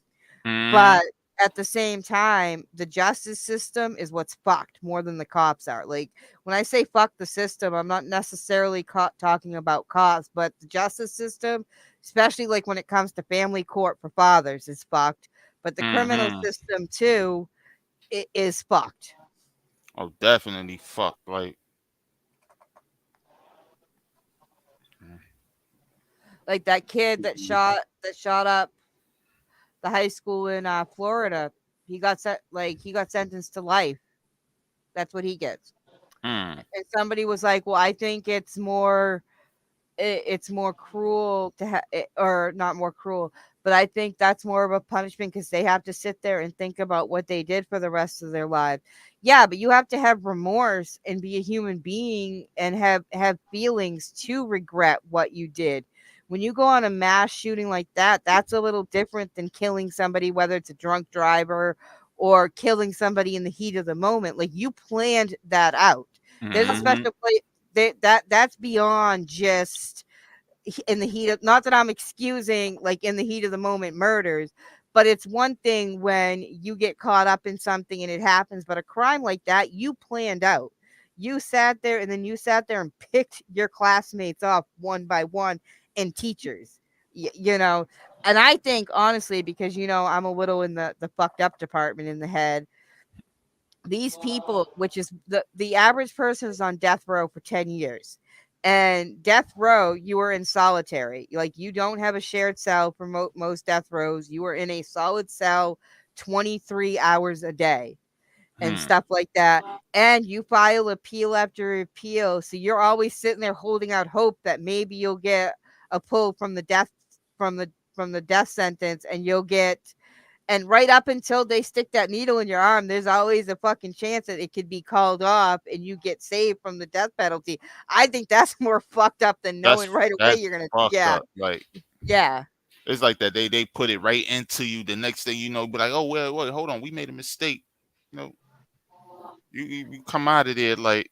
Hmm. But at the same time, the justice system is what's fucked more than the cops are. Like, when I say fuck the system, I'm not necessarily talking about cops, but the justice system, especially like when it comes to family court for fathers, is fucked. But the criminal Hmm. system too is fucked. Oh, definitely fucked. Like, Like that kid that shot up the high school in Florida. He got sentenced to life. That's what he gets. mm, And somebody was like, "Well, I think it's more cruel to or not more cruel, but I think that's more of a punishment because they have to sit there and think about what they did for the rest of their life." Yeah, but you have to have remorse and be a human being and have feelings to regret what you did. When you go on a mass shooting like that, that's a little different than killing somebody, whether it's a drunk driver or killing somebody in the heat of the moment. Like, you planned that out. There's a hmm. special place that's beyond just in the heat of, not that I'm excusing like in the heat of the moment murders, but it's one thing when you get caught up in something and it happens, but a crime like that you planned out. You sat there and then you sat there and picked your classmates off one by one and teachers. You know, and I think honestly, because I'm a little in the fucked up department in the head, these people, which is the average person is on death row for 10 years. And death row, you are in solitary. Like, you don't have a shared cell for most death rows. You are in a solid cell 23 hours a day and Hmm. stuff like that. And you file appeal after appeal. So you're always sitting there holding out hope that maybe you'll get a pull from the death from the death sentence, and you'll get, and right up until they stick that needle in your arm, there's always a fucking chance that it could be called off and you get saved from the death penalty. I think that's more fucked up than knowing right away That's you're gonna, fucked yeah, up. Like, yeah. it's like that. They put it right into you. The next thing you know, be like, oh well, wait, hold on, we made a mistake. You know, you come out of there like,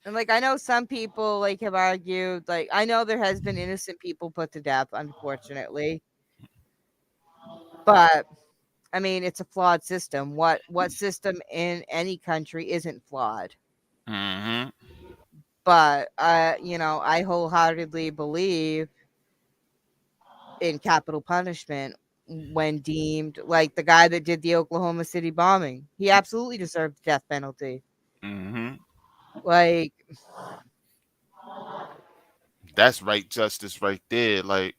And like, I know some people like have argued, like, I know there has been innocent people put to death, unfortunately. But I mean, it's a flawed system. What system in any country isn't flawed? mm-hmm, But I wholeheartedly believe in capital punishment when deemed, like the guy that did the Oklahoma City bombing. He absolutely deserved the death penalty. mm-hmm. Like, That's right justice right there. Like,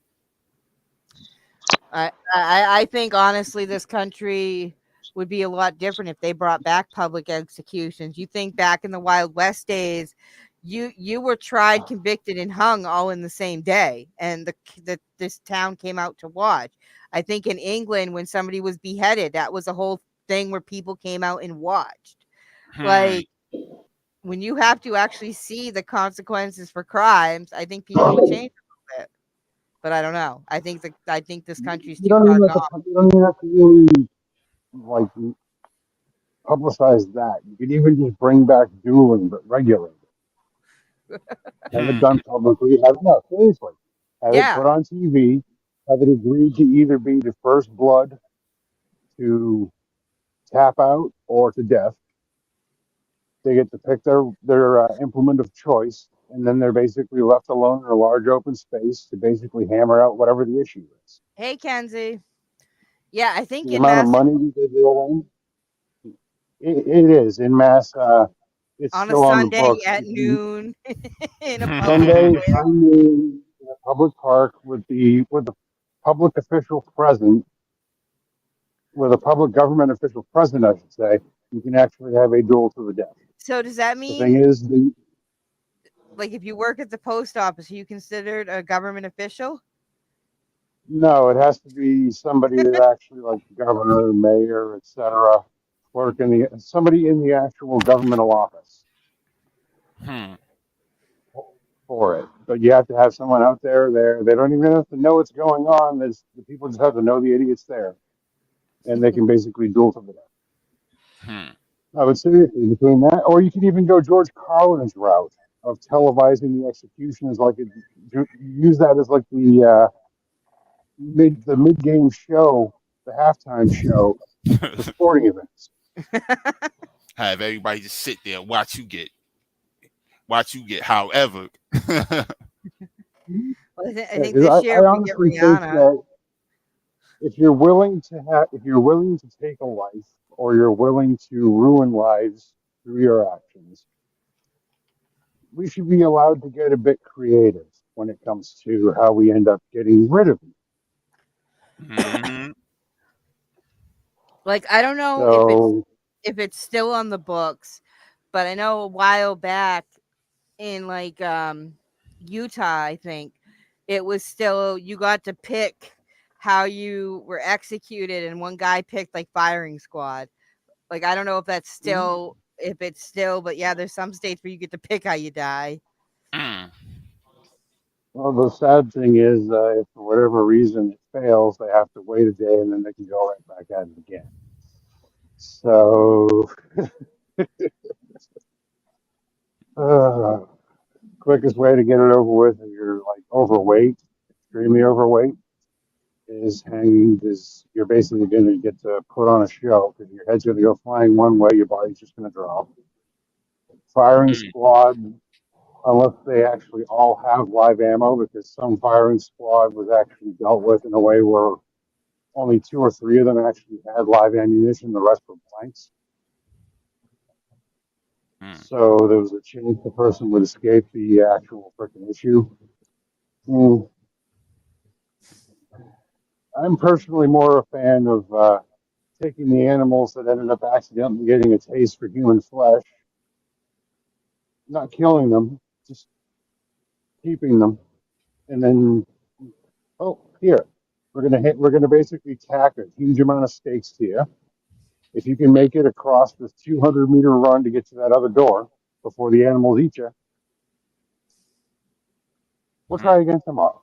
I think honestly, this country would be a lot different if they brought back public executions. You think back in the Wild West days, you were tried, convicted, and hung all in the same day, and this town came out to watch. I think in England, when somebody was beheaded, that was a whole thing where people came out and watched. hmm, Like, when you have to actually see the consequences for crimes, I think people would change a little bit. But I don't know. I think this country's You too don't far even have to. gone. You don't even have to really like publicize that. You could even just bring back dueling, but regulate it. Have it hmm, done publicly. Have no seriously. Have it Yeah. put on TV. Have it agreed to either be the first blood to tap out or to death. They get to pick their implement of choice, and then they're basically left alone in a large open space to basically hammer out whatever the issue is. Hey, Kenzie. Yeah, I think The in amount of Mass money that they deal in, it is in mass. It's on a still on the Sunday books. at If you noon in a public Sunday hmm. square. in a public park with the public official present, with a public government official present, I should say, you can actually have a duel to the death. So does that The thing mean, is, like, if you work at the post office, are you considered a government official? no, it has to be somebody that actually, like the governor, mayor, etc., work in the somebody in the actual governmental office Hmm. for it. But you have to have someone out there. They don't even have to know what's going on. The people just have to know the idiot's there, and they can basically duel to the death. Hmm. I would seriously between that, or you could even go George Carlin's route of televising the execution as like use that as like the mid game show, the halftime show for sporting events. Have everybody just sit there and watch you get. However, Well, I think Because this I year we get honestly think Rihanna. that if you're willing to take a life, or you're willing to ruin lives through your actions, we should be allowed to get a bit creative when it comes to how we end up getting rid of you. hmm, Like, I don't know So, if it's still on the books, but I know a while back in, like, Utah, I think it was still, you got to pick how you were executed, and one guy picked like firing squad. Like, I don't know if that's still, if it's still, but yeah, there's some states where you get to pick how you die. mm, well, the sad thing is, if for whatever reason it fails, they have to wait a day and then they can go right back at it again. So, uh, quickest way to get it over with if you're like overweight, extremely overweight, is hanging. Is you're basically going to get to put on a show because your head's going to go flying one way, your body's just going to drop. Firing mm, squad, unless they actually all have live ammo, because some firing squad was actually dealt with in a way where only two or three of them actually had live ammunition, the rest were blanks. Hmm. So there was a chance the person would escape the actual freaking issue. Mm, I'm personally more a fan of taking the animals that ended up accidentally getting a taste for human flesh, not killing them, just keeping them, and then oh here we're gonna basically tack a huge amount of stakes to you. If you can make it across this 200-meter run to get to that other door before the animals eat you, we'll Hmm. try again tomorrow.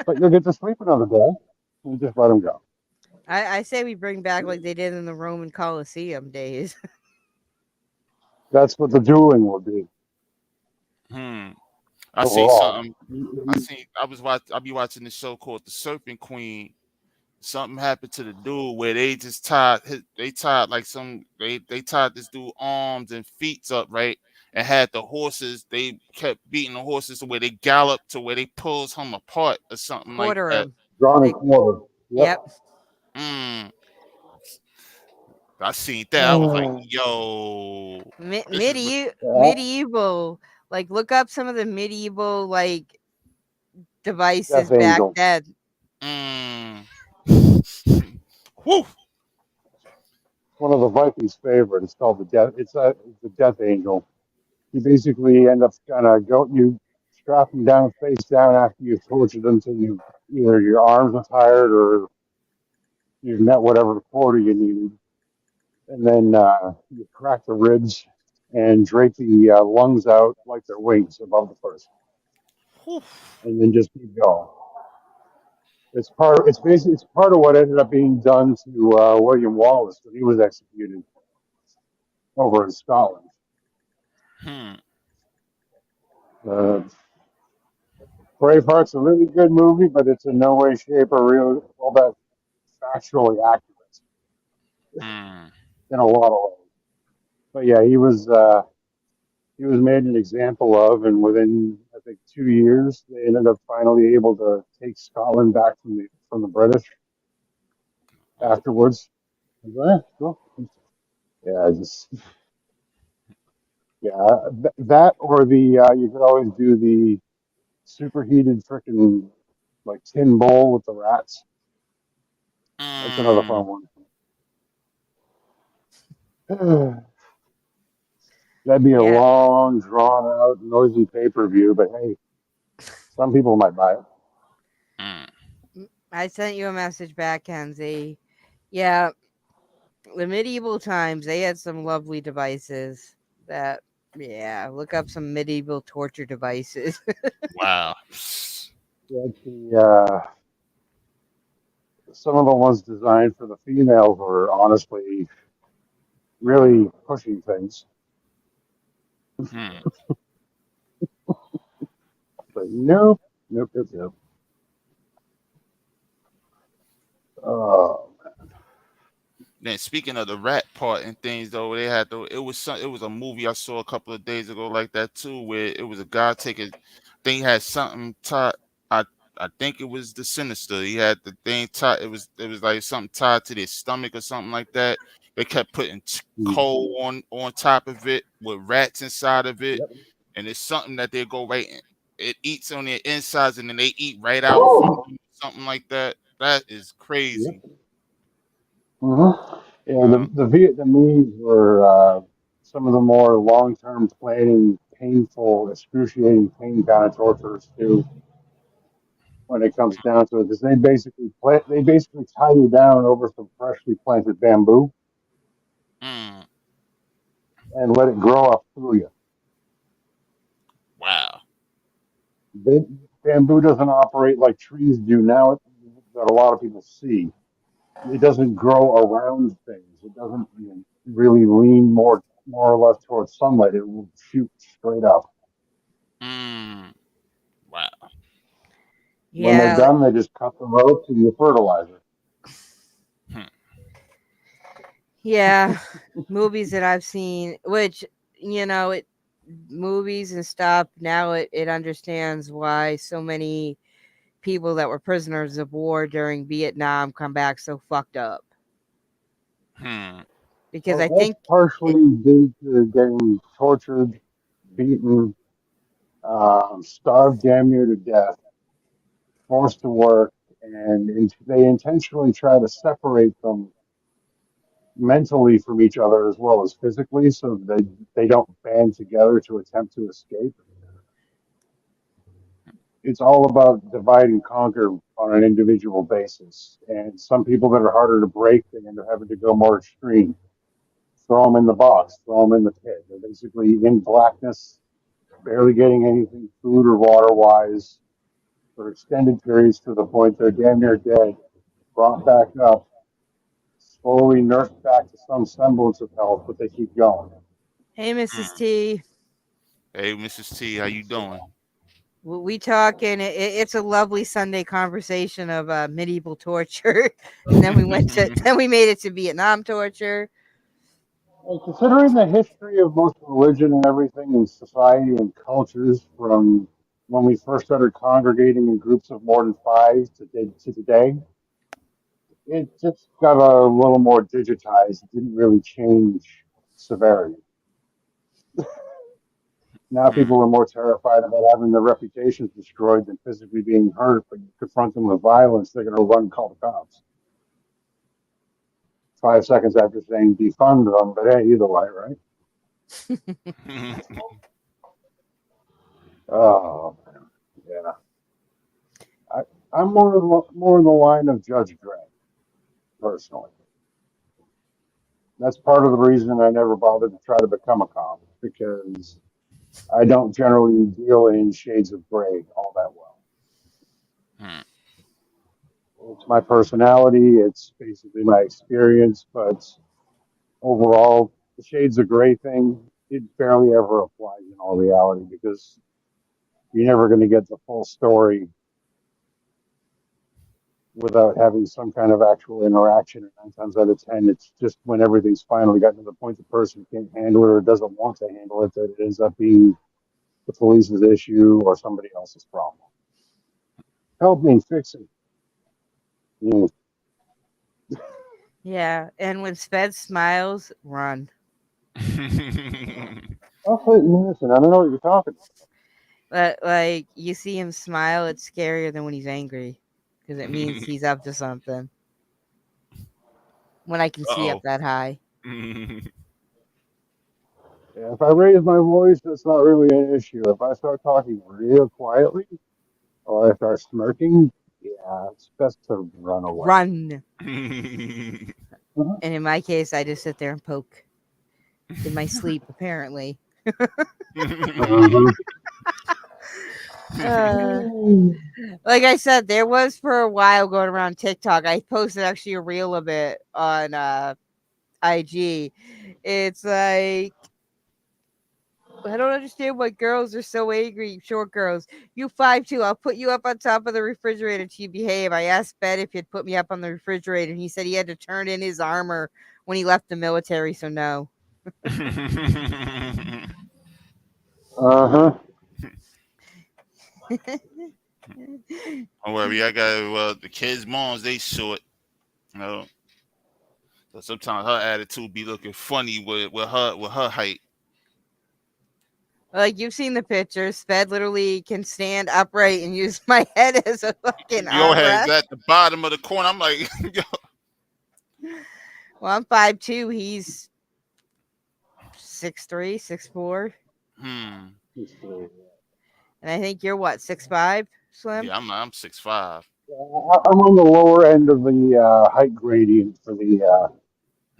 But you'll get to sleep another day and just let them go. I say we bring back like they did in the Roman Colosseum days. That's what the dueling will be Hmm. I see overall. something. I seen. I was watch. I be watching this show called The Serpent Queen. Something happened to the dude where they just tied. They tied like some. They tied this dude arms and feet up, right, and had the horses. They kept beating the horses to where they galloped to where they pulls him apart or something like Quarter that. him. Drawn and They, quartered. Yep. yep. Mm. I seen that. I was like, Oh, yo, this is what. Medieval. Like look up some of the medieval like devices Death back Angel. then. Mm. Whew. One of the Vikings' favorite. It's called the Death. It's the Death Angel. You basically end up kind of you strap them down face down after you've tortured them till you either your arms are tired or you've met whatever quota you needed, and then you crack the ribs and drape the lungs out like they're wings above the person, Whew. and then just keep going. It's part of what ended up being done to William Wallace when he was executed over in Scotland. Hmm. Uh, Braveheart's a really good movie, but it's in no way, shape, or real all that factually accurate Hmm. in a lot of ways. But yeah, he was made an example of, and within I think 2 years, they ended up finally able to take Scotland back from the British afterwards. Cool. Yeah, just yeah, that or the you could always do the superheated freaking like tin bowl with the rats. That's another Mm. fun one. That'd be a Yeah. long, drawn out, noisy pay per view, but hey, some people might buy it. Mm. I sent you a message back, Kenzie. Yeah, the medieval times they had some lovely devices that yeah, look up some medieval torture devices. Wow. Like some of the ones designed for the females were honestly really pushing things. Hmm. But nope, nope, nope, nope. Oh, Then speaking of the rat part and things though, they had though it was a movie I saw a couple of days ago like that too, where it was a guy taking thing he had something tied. I I think it was the Sinister. He had the thing tied. It was like something tied to their stomach or something like that. They kept putting mm, coal on top of it with rats inside of it, yep. and it's something that they go right in. It eats on their insides and then they eat right out from them, something like that. That is Yep. crazy. Yeah, Um, the Vietnamese were some of the more long term planning, painful, excruciating pain kind of torturers too. When it comes down to it, because they basically tie you down over some freshly planted bamboo mm, and let it grow up through you. wow. They, Bamboo doesn't operate like trees do now that a lot of people see. It doesn't grow around things. It doesn't really lean more or less towards sunlight. It will shoot straight up. Mm, wow. When they're Yeah, done, they just cut the ropes and you fertilize it. Hmm, yeah, movies that I've seen, which you know, it movies and stuff. Now it understands why so many people that were prisoners of war during Vietnam come back so fucked up. hmm. because I That's think partially due to getting tortured, beaten, starved damn near to death, forced to work, and they intentionally try to separate them mentally from each other as well as physically, so they don't band together to attempt to escape. It's all about divide and conquer on an individual basis. And some people that are harder to break, they end up having to go more extreme. Throw them in the box, throw them in the pit. They're basically in blackness, barely getting anything food or water wise for extended periods to the point they're damn near dead, brought back up, slowly nursed back to some semblance of health, but they keep going. hey, Mrs. Mm. T, Hey, Mrs. T, how you doing? we talking. It's a lovely Sunday conversation of medieval torture, and then we went to then we made it to Vietnam torture. And considering the history of most religion and everything in society and cultures from when we first started congregating in groups of more than five to today, it just got a little more digitized. It didn't really change severity. Now Mm. people are more terrified about having their reputations destroyed than physically being hurt. But you confront them with violence, they're going to run and call the cops 5 seconds after saying defund them. But hey, either way, right? Oh, man. Yeah. I, I'm more in the line of Judge Dredd, personally. That's part of the reason I never bothered to try to become a cop, because I don't generally deal in shades of gray all that well. Mm. It's my personality, it's basically my experience, but overall, the shades of gray thing, it barely ever applies in all reality because you're never going to get the full story without having some kind of actual interaction. And 9 times out of 10, it's just when everything's finally gotten to the point the person can't handle it or doesn't want to handle it that it ends up being the police's issue or somebody else's problem. Help me fix it. Mm. Yeah, and when Sped smiles, run. Oh, wait, listen, I don't know what you're talking Like you see him smile, it's scarier than when he's angry because it means he's up to something. When I can see up Uh-oh. that high. about. Yeah, if I raise my voice, that's not really an issue. If I start talking real quietly or I start smirking, yeah, it's best to run away. Run. Mhm. And in my case, I just sit there and poke in my sleep, apparently. Mhm. Uh, like I said, there was for a while going around TikTok. I posted actually a reel of it on IG. It's like I don't understand why girls are so angry. Short girls, you 5'2". I'll put you up on top of the refrigerator till you behave. I asked Ben if he'd put me up on the refrigerator, and he said he had to turn in his armor when he left the military. So no. Uh-huh. Don't worry, I got the kids' moms. They short, you know. So sometimes her attitude be looking funny with her height. Like you've seen the pictures. Sped literally can stand upright and use my head as a fucking Your head's armrest. at the bottom of the corner. I'm like, yo. Well, I'm 5'2". He's 6'3", 6'4". Hmm. And I think you're what, 6'5", Slim? Yeah, I'm 6'5". I'm on the lower end of the height gradient for the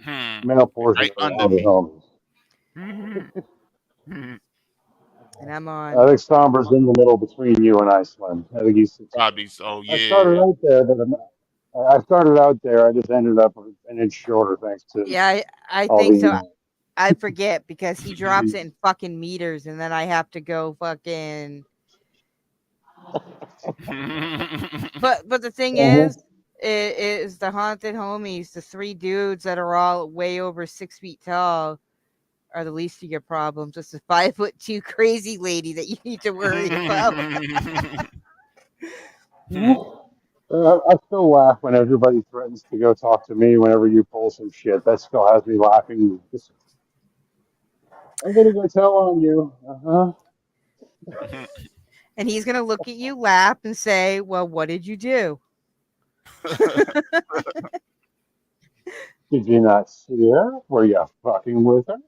Hmm. male Like portion right of the under Mountain me. Homies. And I'm I on. think Somber's in the middle between you and I, Slim. I think he's 6'5". Probably. Oh I started yeah. out there, but I started out there. I just ended up an inch shorter thanks to Yeah, I all think so. the. I forget because he drops it in fucking meters, and then I have to go fucking. But the thing Uh-huh. is the haunted homies, the three dudes that are all way over 6 feet tall, are the least of your problems. It's a 5'2" crazy lady that you need to worry about. I still laugh when everybody threatens to go talk to me whenever you pull some shit. That still has me laughing. I'm gonna go tell on you. Uh-huh. And he's gonna look at you, laugh, and say, "Well, what did you do?" Did you not see her? Were you fucking with her?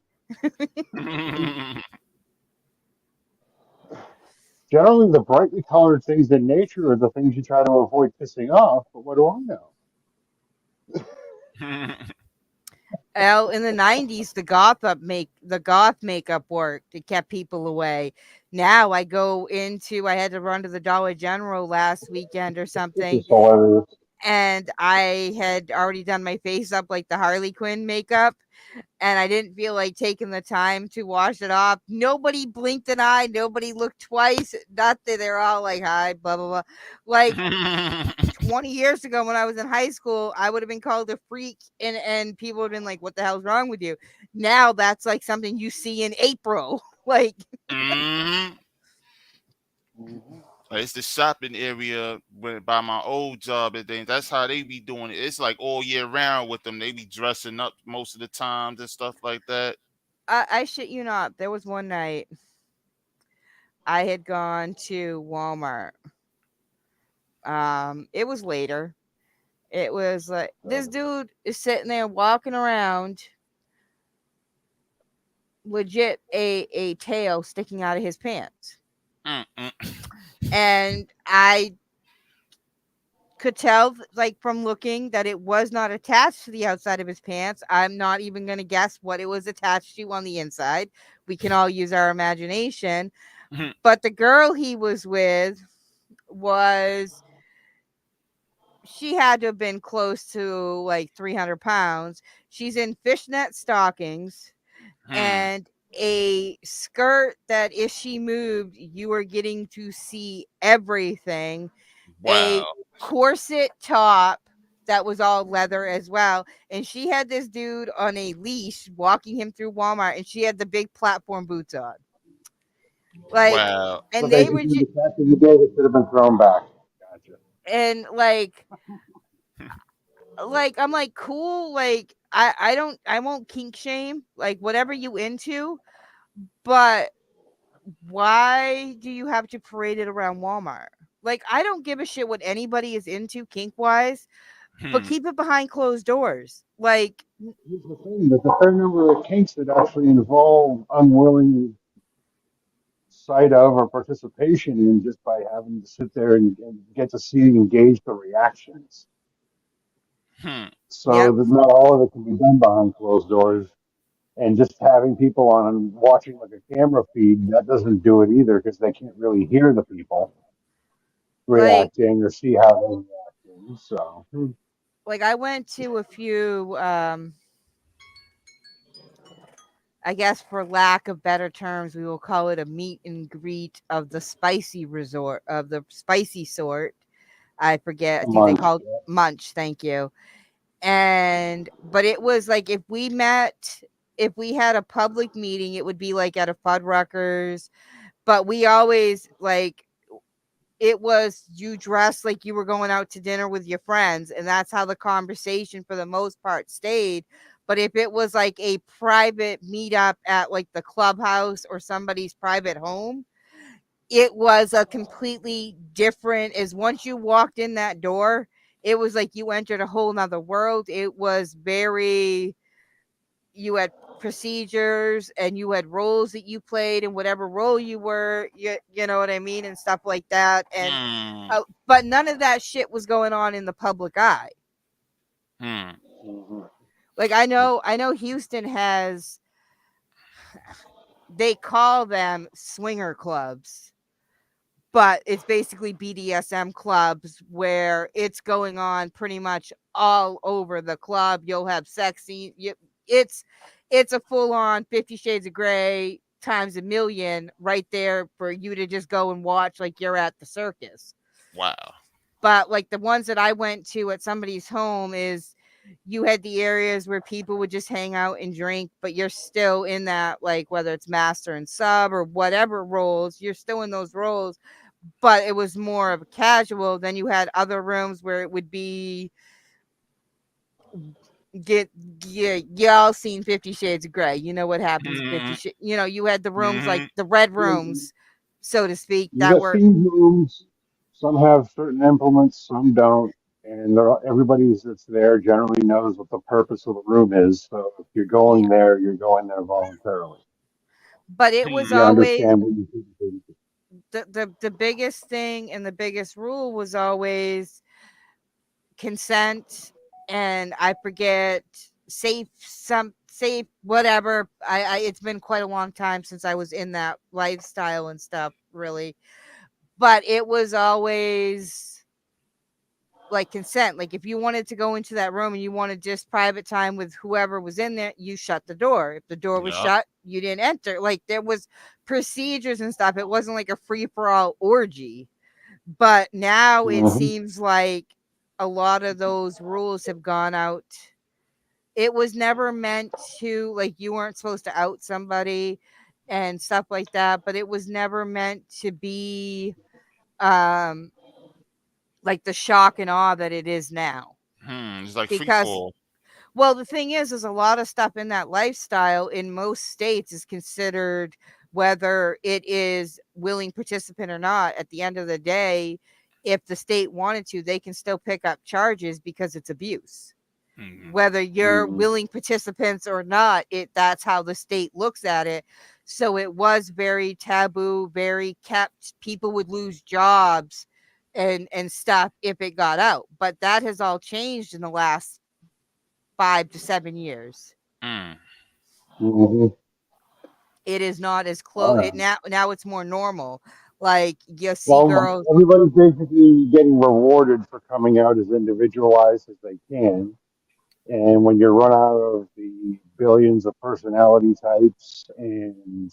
Generally, the brightly colored things in nature are the things you try to avoid pissing off, but what do I know? Well, in the '90s, the goth makeup worked. It kept people away. Now I had to run to the Dollar General last weekend or This something, is hilarious. and I had already done my face up like the Harley Quinn makeup, and I didn't feel like taking the time to wash it off. Nobody blinked an eye. Nobody looked twice. Not that they're all like, "Hi, blah blah blah." Like 20 years ago when I was in high school, I would have been called a freak, and people would have been like, "What the hell's wrong with you?" Now that's like something you see in April. Like, Mhm. Mhm. It's the shopping area by my old job and things. That's how they be doing it. It's like all year round with them. They be dressing up most of the times and stuff like that. I shit you not. There was one night I had gone to Walmart. It was later. It was like this dude is sitting there walking around, legit a tail sticking out of his pants. Mm-mm. And I could tell, like, from looking, that it was not attached to the outside of his pants. I'm not even going to guess what it was attached to on the inside. We can all use our imagination. But the girl he was with was, she had to have been close to like 300 pounds. She's in fishnet stockings Hmm. and a skirt that if she moved, you were getting to see everything. A Wow. corset top that was all leather as well. And she had this dude on a leash walking him through Walmart, and she had the big platform boots on. Like, Wow. So and they were basically, just, the cat of the day that should have been thrown back. Gotcha. and like I'm like, cool, like I won't kink shame, like whatever you into, but why do you have to parade it around Walmart? Like, I don't give a shit what anybody is into kink wise, but Hmm. keep it behind closed doors. Like, Here's the thing: there's a fair number of kinks that actually involve unwilling sight of or participation in just by having to sit there and get to see and engage the reactions. Hmm. So yep, that not all of it can be done behind closed doors. And just having people on watching like a camera feed, that doesn't do it either because they can't really hear the people like reacting or see how they're reacting. So I went to a few, I guess for lack of better terms, we will call it a meet and greet of the spicy resort, of the spicy sort. I forget. I think they months. called Munch. Thank you. And but it was like, if we had a public meeting, it would be like at a Fuddruckers. But we always like, it was, you dressed like you were going out to dinner with your friends, and that's how the conversation for the most part stayed. But if it was like a private meetup at like the clubhouse or somebody's private home, it was a completely different, as once you walked in that door, it was like you entered a whole nother world. It was very, you had procedures and you had roles that you played, and whatever role you were, you know what I mean, and stuff like that. And Hmm. but none of that shit was going on in the public eye. Hmm. Mhm. Like, I know Houston has, they call them swinger clubs, but it's basically BDSM clubs where it's going on pretty much all over the club. You'll have sexy, it's it's a full on 50 Shades of Grey times a million right there for you to just go and watch like you're at the circus. Wow. But like the ones that I went to at somebody's home, is you had the areas where people would just hang out and drink, but you're still in that, like, whether it's master and sub or whatever roles, you're still in those roles. but it was more of a casual. Then you had other rooms where it would be get yeah, y'all seen 50 Shades of Grey. You know what happens in Mm-hmm. 50 you know, you had the rooms like Mm-hmm. the red You rooms, so to speak, that got were theme rooms. Some have certain implements, some don't. And everybody that's there generally knows what the purpose of the room is. So if you're yeah. going there, you're going there voluntarily. But it was You always understand what you should be doing. the biggest thing and the biggest rule was always consent, and I forget safe whatever. I it's been quite a long time since I was in that lifestyle and stuff, really. But it was always like consent. Like if you wanted to go into that room and you wanted just private time with whoever was in there, you shut the door. If the door was Yep. shut, you didn't enter. Like there was procedures and stuff. It wasn't like a free for all orgy. But now it Hmm. seems like a lot of those rules have gone out. It was never meant to, like, you weren't supposed to out somebody and stuff like that, but it was never meant to be um like the shock and awe that it is now. It's like free Because fall. well, the thing is a lot of stuff in that lifestyle in most states is considered, whether it is willing participant or not, at the end of the day, if the state wanted to, they can still pick up charges because it's abuse. Mm-hmm. Whether you're Hmm. willing participants or not, it that's how the state looks at it. So it was very taboo, very kept. People would lose jobs and stuff if it got out. But that has all changed in the last 5 to 7 years. Mm. Hmm. It is not as All close. It right. now it's more normal. Like you see Well, girls. everybody's basically getting rewarded for coming out as individualized as they can. And when you run out of the billions of personality types and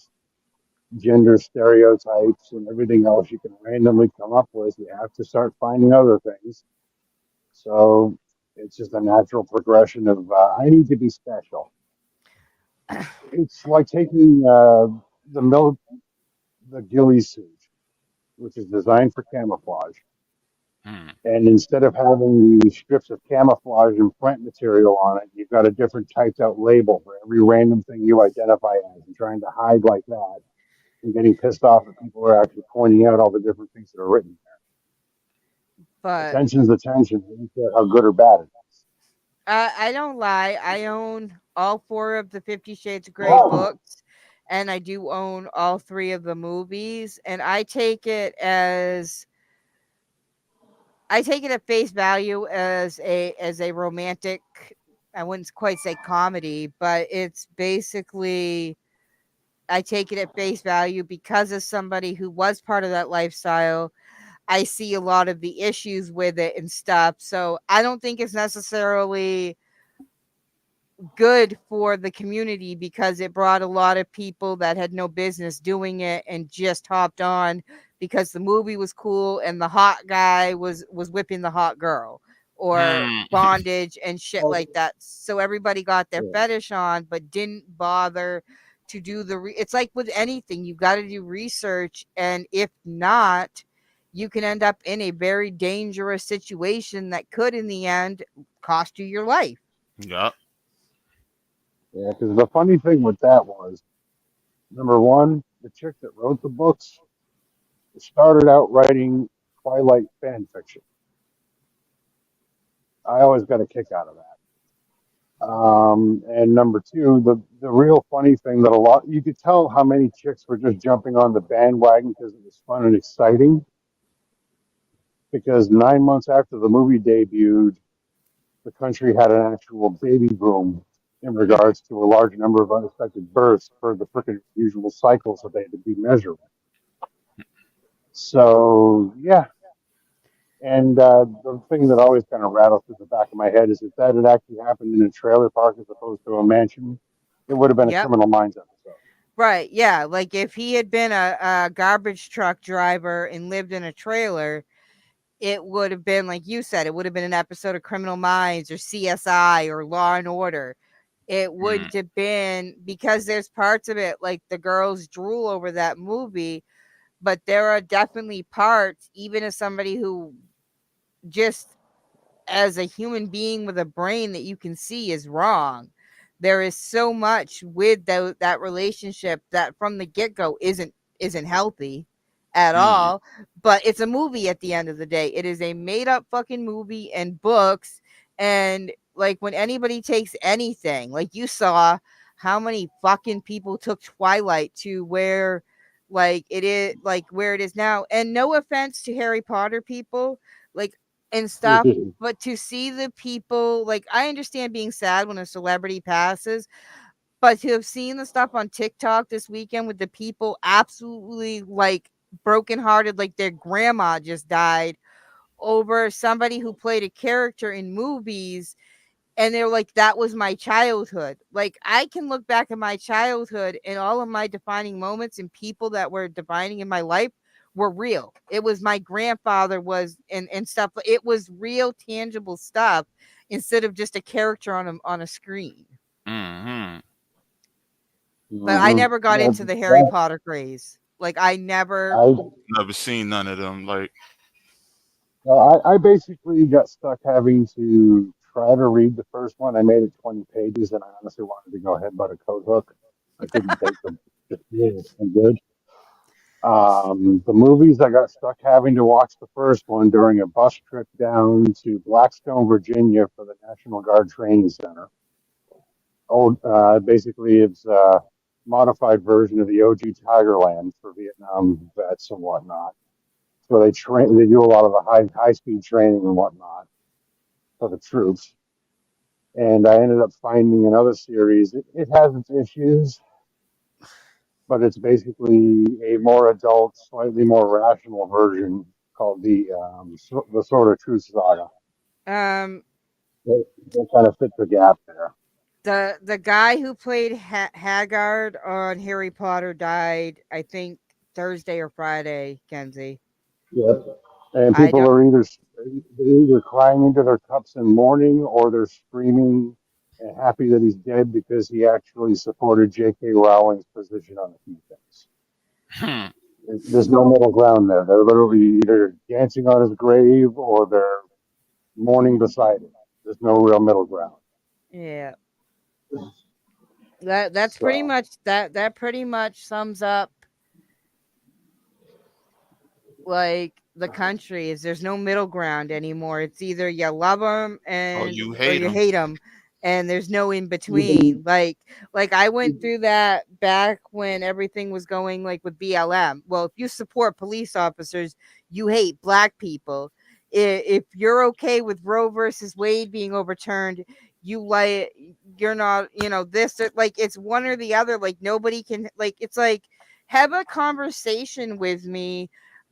gender stereotypes and everything else you can randomly come up with, you have to start finding other things. So it's just a natural progression of I need to be special. It's like taking the the ghillie suit, which is designed for camouflage, Mm. and instead of having the strips of camouflage and plant material on it, you've got a different typed out label for every random thing you identify as, and trying to hide like that, and getting pissed off that people are actually pointing out all the different things that are written. But Attention's attention. I don't care how good or bad it I don't lie. I own all four of the 50 Shades of Grey is. books, and I do own all three of the movies. And I take it at face value as a romantic. I wouldn't quite say comedy, but it's basically, I take it at face value because as somebody who was part of that lifestyle, I see a lot of the issues with it and stuff. So I don't think it's necessarily good for the community because it brought a lot of people that had no business doing it and just hopped on because the movie was cool and the hot guy was whipping the hot girl, or Mm. bondage and shit Well, like that. So everybody got their yeah. fetish on but didn't bother to do it's like with anything, you got to do research, and if not, you can end up in a very dangerous situation that could in the end cost you your life. Yep. Yeah, because the funny thing with that was, number one, the chick that wrote the books started out writing Twilight fan fiction. I always got a kick out of that. And number two, the real funny thing that a lot you could tell how many chicks were just jumping on the bandwagon because it was fun and exciting. Because 9 months after the movie debuted, the country had an actual baby boom in regards to a large number of unexpected births for the freaking usual cycles that they had to be measuring. So yeah, and the thing that always kind of rattles through the back of my head is if that had actually happened in a trailer park as opposed to a mansion, it would have been a Yep. Criminal Minds episode. Right. Yeah. Like if he had been a garbage truck driver and lived in a trailer, it would have been, like you said, it would have been an episode of Criminal Minds or CSI or Law and Order. It Mm. wouldn't have been, because there's parts of it like the girls drool over that movie. but there are definitely parts, even as somebody who just as a human being with a brain that you can see is wrong. There is so much with that relationship that from the get-go isn't healthy at Mm. all. But it's a movie at the end of the day. It is a made-up fucking movie and books. And like when anybody takes anything, like you saw how many fucking people took Twilight to where like it is like where it is now. And no offense to Harry Potter people, like and stuff, but to see the people, like I understand being sad when a celebrity passes, but to have seen the stuff on TikTok this weekend with the people absolutely like brokenhearted, like their grandma just died over somebody who played a character in movies, and they're like, that was my childhood. Like I can look back at my childhood and all of my defining moments and people that were defining in my life were real. It was my grandfather was and stuff. It was real tangible stuff instead of just a character on a screen. Mm-hmm. But I Mhm. never got Yeah, into the Harry that, Potter craze. Like I never. I, Never seen none of them. Like, I basically got stuck having to try to read the first one. I made it 20 pages, and I honestly wanted to go headbutt a coat hook. I couldn't take the just being so good. The movies, I got stuck having to watch the first one during a bus trip down to Blackstone, Virginia for the National Guard Training Center. Basically, it's a modified version of the OG Tigerland for Vietnam vets and whatnot. So they do a lot of the high speed training and whatnot for the troops. And I ended up finding another series. It has its issues, but it's basically a more adult, slightly more rational version called the Sword of Truth saga. Um, They kind of fit the gap there. the guy who played Haggard on Harry Potter died, I think Thursday or Friday, Kenzie. Yep. And I people don't. are either crying into their cups in mourning, or they're screaming and happy that he's dead because he actually supported J.K. Rowling's position on a few things. hmm. There's no middle ground there. They're literally either dancing on his grave or they're mourning beside him. There's no real middle ground. Yeah, that's pretty So, much that pretty much sums up like the country is there's no middle ground anymore. It's either you love them Oh, and you or hate you them. hate them, and there's no in between. even, Like I went through that back when everything was going like with BLM. Well, if you support police officers, you hate black people. If you're okay with Roe versus Wade being overturned, you like you're not, this like it's one or the other. Like nobody can like it's like have a conversation with me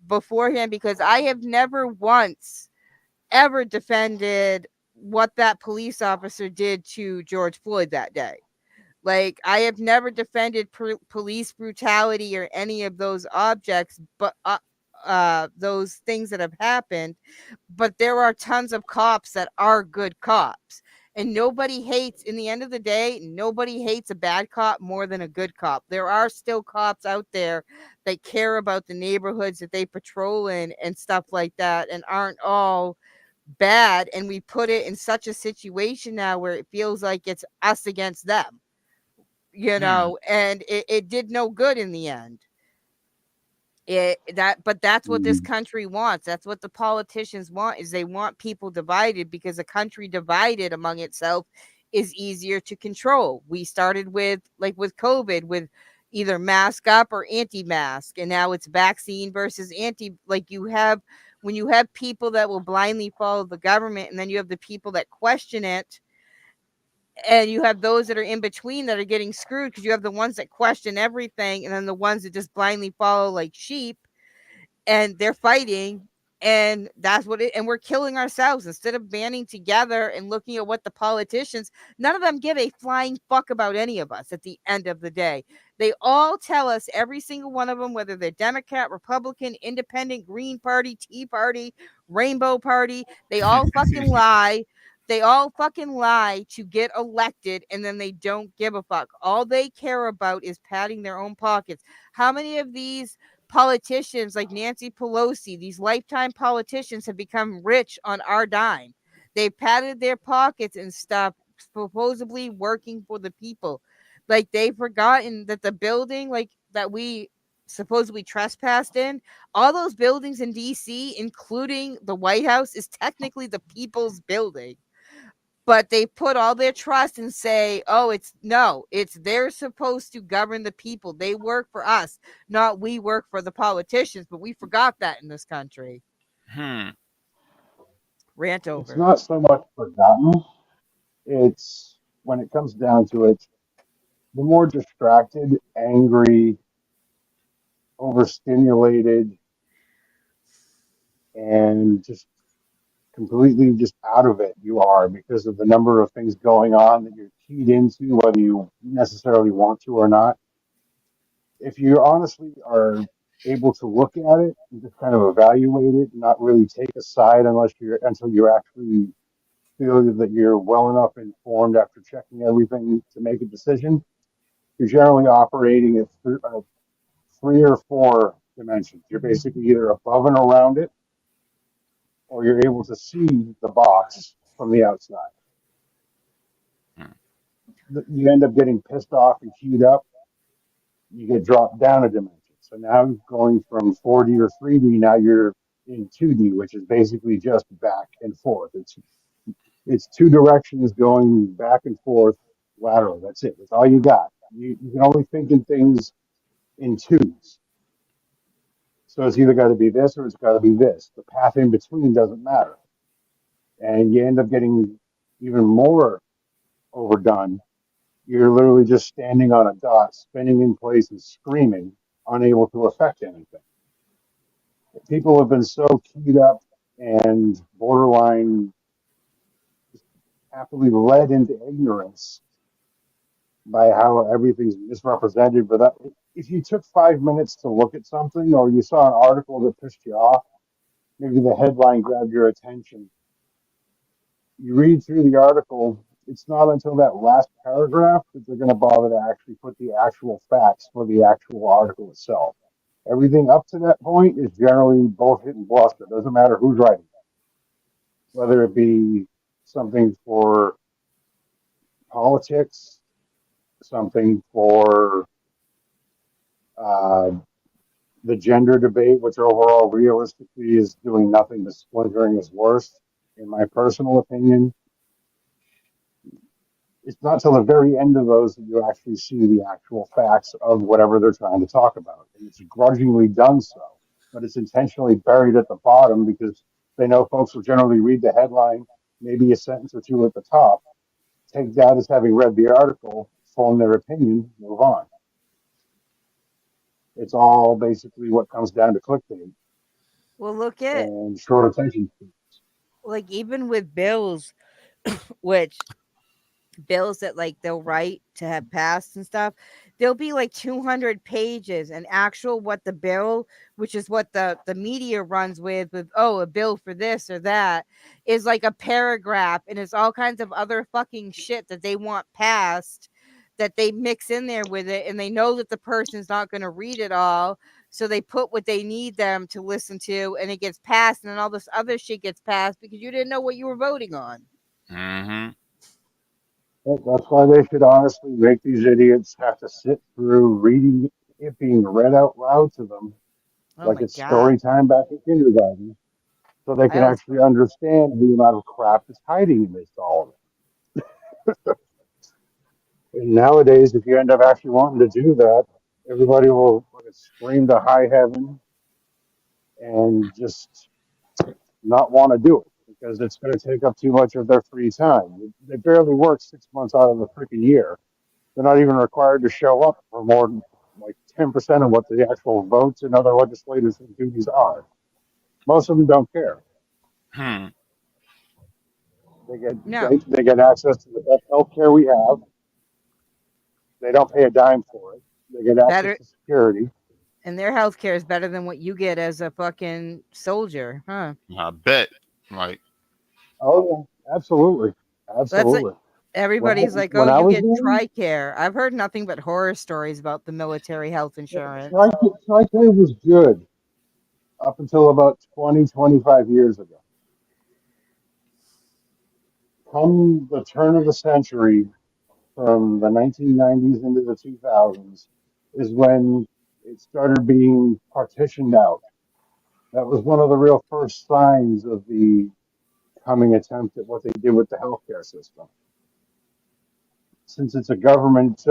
beforehand because I have never once ever defended what that police officer did to George Floyd that day. Like I have never defended police brutality or any of those objects, but those things that have happened. But there are tons of cops that are good cops. And nobody hates, in the end of the day, nobody hates a bad cop more than a good cop. There are still cops out there that care about the neighborhoods that they patrol in and stuff like that and aren't all bad. And we put it in such a situation now where it feels like it's us against them, Hmm. and it did no good in the end. But that's what this mm, country wants. That's what the politicians want, is they want people divided because a country divided among itself is easier to control. We started with like with COVID with either mask up or anti-mask, and now it's vaccine versus anti. Like you have when you have people that will blindly follow the government, and then you have the people that question it, and you have those that are in between that are getting screwed because you have the ones that question everything and then the ones that just blindly follow like sheep, and they're fighting, and that's what it and we're killing ourselves instead of banding together and looking at what the politicians, none of them give a flying fuck about any of us at the end of the day. They all tell us, every single one of them, whether they're Democrat, Republican, Independent, Green Party, Tea Party, Rainbow Party, they all fucking lie. They all fucking lie to get elected, and then they don't give a fuck. All they care about is padding their own pockets. How many of these politicians like Nancy Pelosi, these lifetime politicians have become rich on our dime. They padded their pockets and stuff, supposedly working for the people. Like they've forgotten that the building like that we supposedly trespassed in, all those buildings in DC, including the White House, is technically the people's building. But they put all their trust and say, oh, it's no, it's they're supposed to govern the people. They work for us, not we work for the politicians. But we forgot that in this country. Hmm. Rant It's over. not so much forgotten. It's when it comes down to it, the more distracted, angry, overstimulated, and just completely just out of it you are because of the number of things going on that you're keyed into, whether you necessarily want to or not. If you honestly are able to look at it and just kind of evaluate it, not really take a side until you actually feel that you're well enough informed after checking everything to make a decision, you're generally operating at three or four dimensions. You're basically either above and around it, or you're able to see the box from the outside. Hmm. You end up getting pissed off and queued up. You get dropped down a dimension. So now going from 4D or 3D, now you're in 2D, which is basically just back and forth. It's two directions going back and forth laterally. That's it. That's all you got. You can only think in things in twos. So it's either got to be this or it's got to be this. The path in between doesn't matter. And you end up getting even more overdone. You're literally just standing on a dot, spinning in place and screaming, unable to affect anything. People have been so keyed up and borderline happily led into ignorance by how everything's misrepresented. But if you took 5 minutes to look at something or you saw an article that pissed you off, maybe the headline grabbed your attention, you read through the article, it's not until that last paragraph that they're going to bother to actually put the actual facts for the actual article itself. Everything up to that point is generally bullshit and bluster. It doesn't matter who's writing it, whether it be something for politics, something for uh, the gender debate, which overall realistically is doing nothing but splintering is worse, in my personal opinion. It's not till the very end of those that you actually see the actual facts of whatever they're trying to talk about. And it's grudgingly done so, but it's intentionally buried at the bottom because they know folks will generally read the headline, maybe a sentence or two at the top, take that as having read the article, form their opinion, move on. It's all basically what comes down to clickbait Well, look at and short attention. like even with bills, which bills that like they'll write to have passed and stuff, there'll be like 200 pages and actual what the bill, which is what the media runs with oh, a bill for this or that, is like a paragraph, and it's all kinds of other fucking shit that they want passed that they mix in there with it, and they know that the person's not going to read it all, so they put what they need them to listen to, and it gets passed, and then all this other shit gets passed because you didn't know what you were voting on. Mm-hmm. That's why they should honestly make these idiots have to sit through reading it being read out loud to them Oh like my it's god. story time back in kindergarten, so they I can also actually understand the amount of crap that's hiding amidst all of it. And nowadays, if you end up actually wanting to do that, everybody will fucking scream to high heaven and just not want to do it because it's going to take up too much of their free time. They barely work 6 months out of the freaking year. They're not even required to show up for more than like 10% of what the actual votes and other legislators' duties are. Most of them don't care. Hmm. They get no. they get access to the best health care we have. They don't pay a dime for it. They get access Better, to security. and their health care is better than what you get as a fucking soldier, huh? I bet. Like, Oh yeah, absolutely, That's like absolutely. Everybody's like, "Oh, when I you was get there, TRICARE." I've heard nothing but horror stories about the military health insurance. Tri-Care was good up until about 20, 25 years ago. Come the turn of the century, from the 1990s into the 2000s, is when it started being partitioned out. That was one of the real first signs of the coming attempt at what they did with the healthcare system. Since it's a government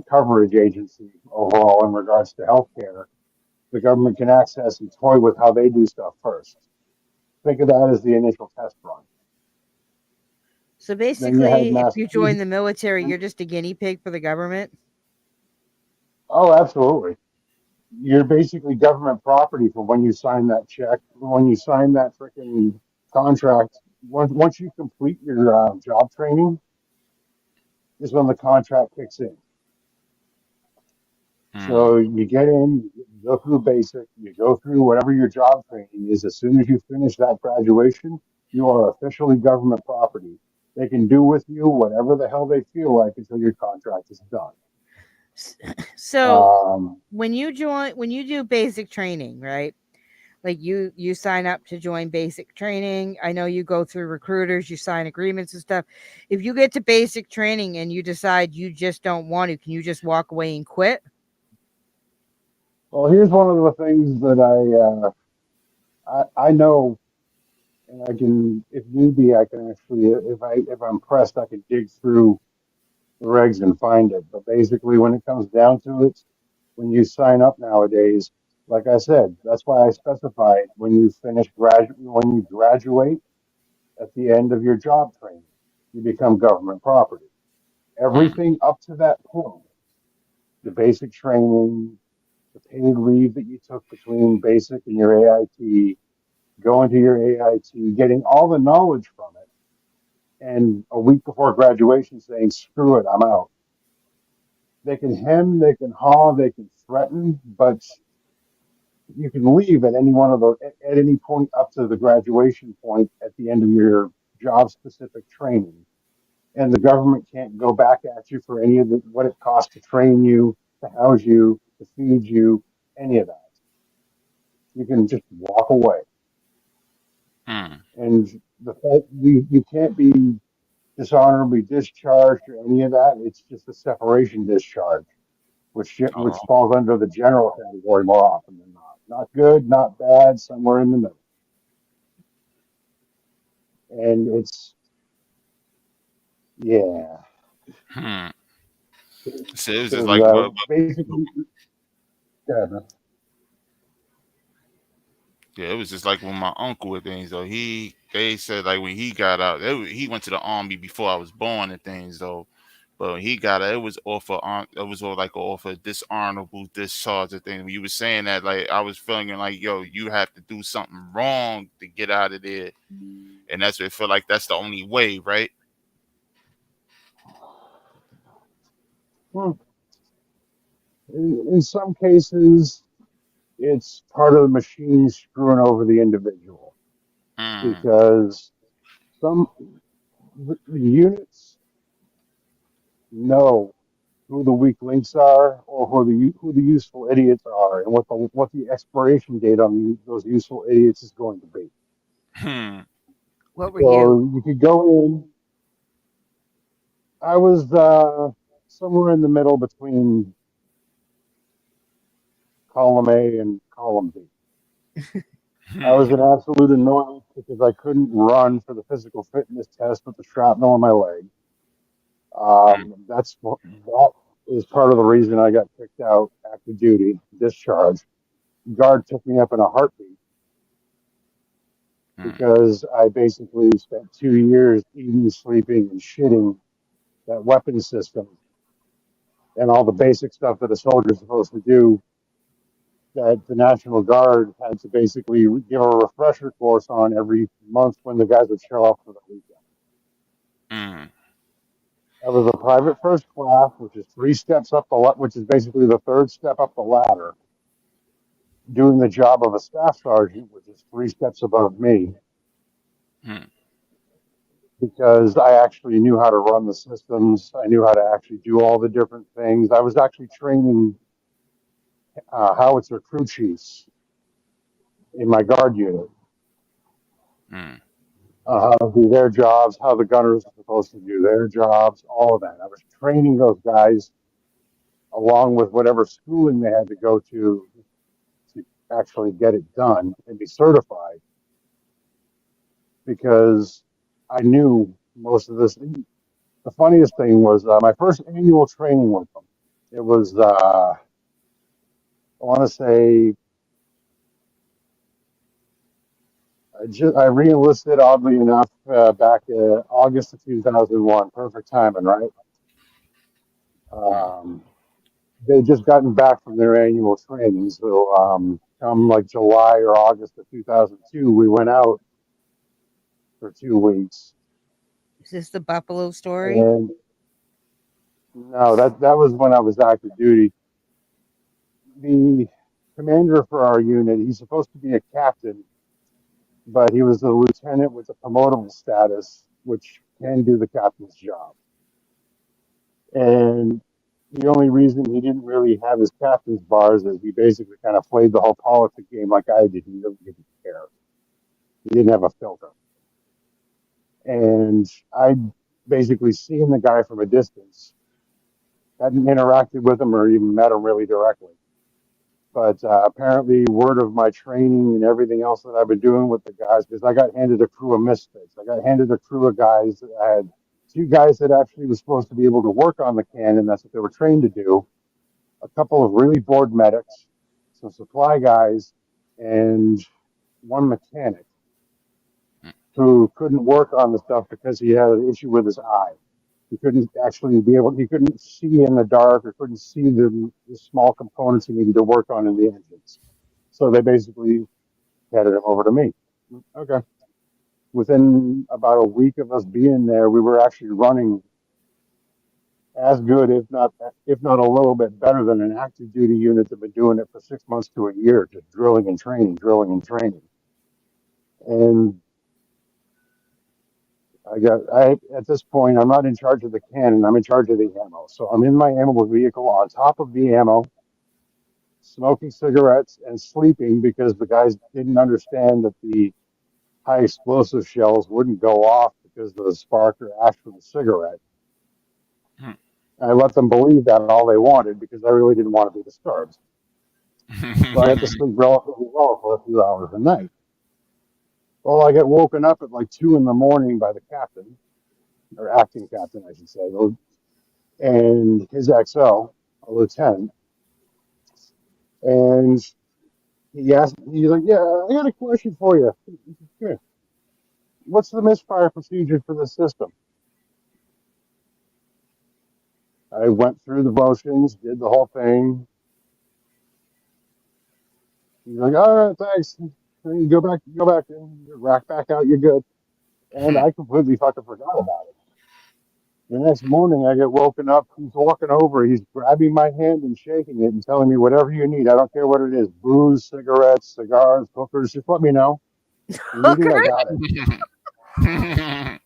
coverage agency overall in regards to healthcare, the government can access and toy with how they do stuff first. Think of that as the initial test run. So Then you had basically, if you join Massachusetts. the military, you're just a guinea pig for the government. Oh, absolutely. You're basically government property for when you sign that check, when you sign that freaking contract. Once you complete your job training, is when the contract kicks in. Hmm. So you get in, you go through basic, you go through whatever your job training is. As soon as you finish that graduation, you are officially government property. They can do with you whatever the hell they feel like until your contract is done. So Um, when you do basic training, right? Like you sign up to join basic training. I know you go through recruiters, you sign agreements and stuff. If you get to basic training and you decide you just don't want to, can you just walk away and quit? well, here's one of the things that I know, and I can, if need be, I can actually, if I'm pressed, I can dig through the regs and find it. But basically, when it comes down to it, when you sign up nowadays, like I said, that's why I specified when you graduate at the end of your job training, you become government property. Hmm. Everything up to that point, the basic training, the paid leave that you took between basic and your AIT, going to your AIT, getting all the knowledge from it, and a week before graduation saying, screw it, I'm out. They can hem, they can haw, they can threaten, but you can leave at any one of those at any point up to the graduation point at the end of your job specific training. And the government can't go back at you for any of what it costs to train you, to house you, to feed you, any of that. You can just walk away. Hmm. And the fact you can't be dishonorably discharged or any of that. It's just a separation discharge, which Oh. falls under the general category more often than not. Not good, not bad, somewhere in the middle. And it's yeah, Hmm. So it was just because like what. basically, yeah, Yeah, it was just like with my uncle and things though. They said like when he got out, he went to the army before I was born and things though. But when he got out, it was it was all like off a dishonorable discharge and thing. When you were saying that, like I was feeling like, yo, you have to do something wrong to get out of there, and that's what it felt like. That's the only way, right? hmm, in some cases, it's part of the machine screwing over the individual Mm. because some the units know who the weak links are or who the useful idiots are and what the expiration date on those useful idiots is going to be. Hmm. What were you? So you could go in. I was somewhere in the middle between column A and column B. I was Hmm. an absolute annoyance because I couldn't run for the physical fitness test with the shrapnel in my leg. Hmm. That is part of the reason I got kicked out active duty, discharged. Guard took me up in a heartbeat Hmm. because I basically spent 2 years eating, sleeping, and shitting that weapon system and all the basic stuff that a soldier is supposed to do that the National Guard had to basically give a refresher course on every month when the guys would show up for the weekend. Hmm. I was a private first class, which is three steps up which is basically the third step up the ladder, doing the job of a staff sergeant, which is three steps above me. Hmm. because I actually knew how to run the systems. I knew how to actually do all the different things. I was actually training howitzer crew chiefs in my guard unit, Mm. how to do their jobs, how the gunners are supposed to do their jobs, all of that. I was training those guys along with whatever schooling they had to go to actually get it done and be certified because I knew most of this. The funniest thing was my first annual training with them. It was, I want to say, I re-enlisted oddly enough back in August of 2001. Perfect timing, right? Mm. Um, they just gotten back from their annual training, so come like July or August of 2002, we went out for 2 weeks, Is this the Buffalo story? and no, that was when I was active duty. The commander for our unit, he's supposed to be a captain, but he was a lieutenant with a promotable status, which can do the captain's job. And the only reason he didn't really have his captain's bars is he basically kind of played the whole politic game like I did. He didn't care. He didn't have a filter. And I basically seen the guy from a distance, hadn't interacted with him or even met him really directly. But apparently, word of my training and everything else that I've been doing with the guys, because I got handed a crew of misfits. I got handed a crew of guys that I had two guys that actually was supposed to be able to work on the cannon. That's what they were trained to do. A couple of really bored medics, some supply guys, and one mechanic who couldn't work on the stuff because he had an issue with his eye. He couldn't actually be able, he couldn't see in the dark or couldn't see the small components he needed to work on in the engines. So they basically headed him over to me. Okay. Within about a week of us being there, we were actually running as good, if not a little bit better than an active duty unit that been doing it for 6 months to a year, just drilling and training, drilling and training. And I at this point, I'm not in charge of the cannon. I'm in charge of the ammo. So I'm in my ammo vehicle on top of the ammo, smoking cigarettes and sleeping because the guys didn't understand that the high explosive shells wouldn't go off because of the spark or ash from the cigarette. Mm. I let them believe that all they wanted because I really didn't want to be disturbed. So I had to sleep relatively well for a few hours a night. Well, I get woken up at like 2 in the morning by the captain, or acting captain, I should say, and his XO, a lieutenant. And he asked, he's like, "Yeah, I got a question for you. Here. What's the misfire procedure for the system?" I went through the motions, did the whole thing. He's like, "All right, thanks. You go back, and rack back out. You're good." And I completely fucking forgot about it. The next morning, I get woken up. He's walking over. He's grabbing my hand and shaking it and telling me, "Whatever you need. I don't care what it is. Booze, cigarettes, cigars, hookers. Just let me know. You need it. I Hooker? got it."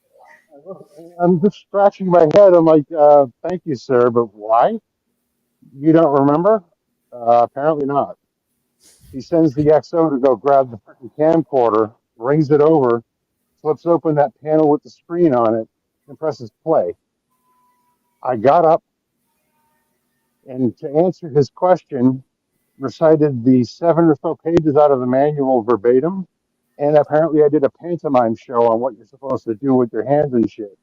I'm just scratching my head. I'm like, "Thank you, sir, but why? You don't remember?" Apparently not. He sends the XO to go grab the freaking camcorder, brings it over, flips open that panel with the screen on it, and presses play. I got up and, to answer his question, recited the 7 or so pages out of the manual verbatim. And apparently, I did a pantomime show on what you're supposed to do with your hands and shit,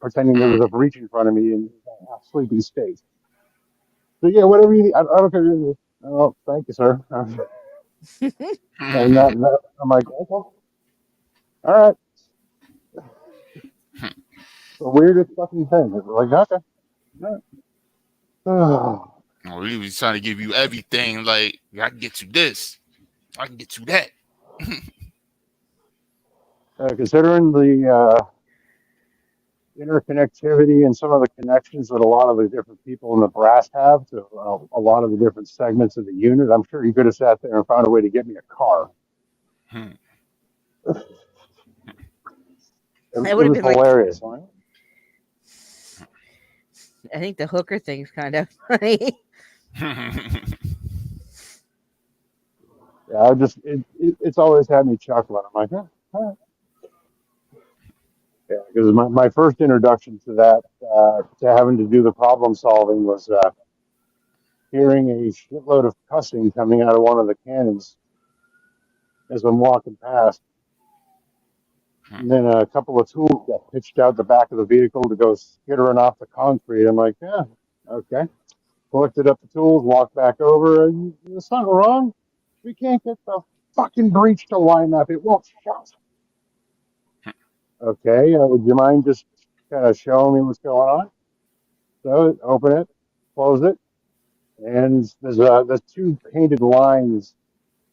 pretending there was a breach in front of me in a half sleeping state. So, yeah, whatever you need. I don't care. Oh, thank you, sir. And I'm like, okay, all right. The weirdest fucking thing. It's like, okay. All right. Well, he was trying to give you everything. Like, I can get you this, I can get you that. Considering the interconnectivity and some of the connections that a lot of the different people in the brass have to a lot of the different segments of the unit, I'm sure he could have sat there and found a way to get me a car. That It would have was been like, hilarious. I'm like, I think the hooker thing's kind of funny. yeah, it's always had me chuckling. I'm like, huh. Yeah, because my first introduction to that, to having to do the problem solving was hearing a shitload of cussing coming out of one of the cannons as I'm walking past. And then a couple of tools got pitched out the back of the vehicle to go skittering off the concrete. I'm like, yeah, okay. Collected up the tools, walked back over, and there's something wrong. We can't get the fucking breech to line up. It won't shut. Okay, would you mind just kind of showing me what's going on? So open it, close it, and there's two painted lines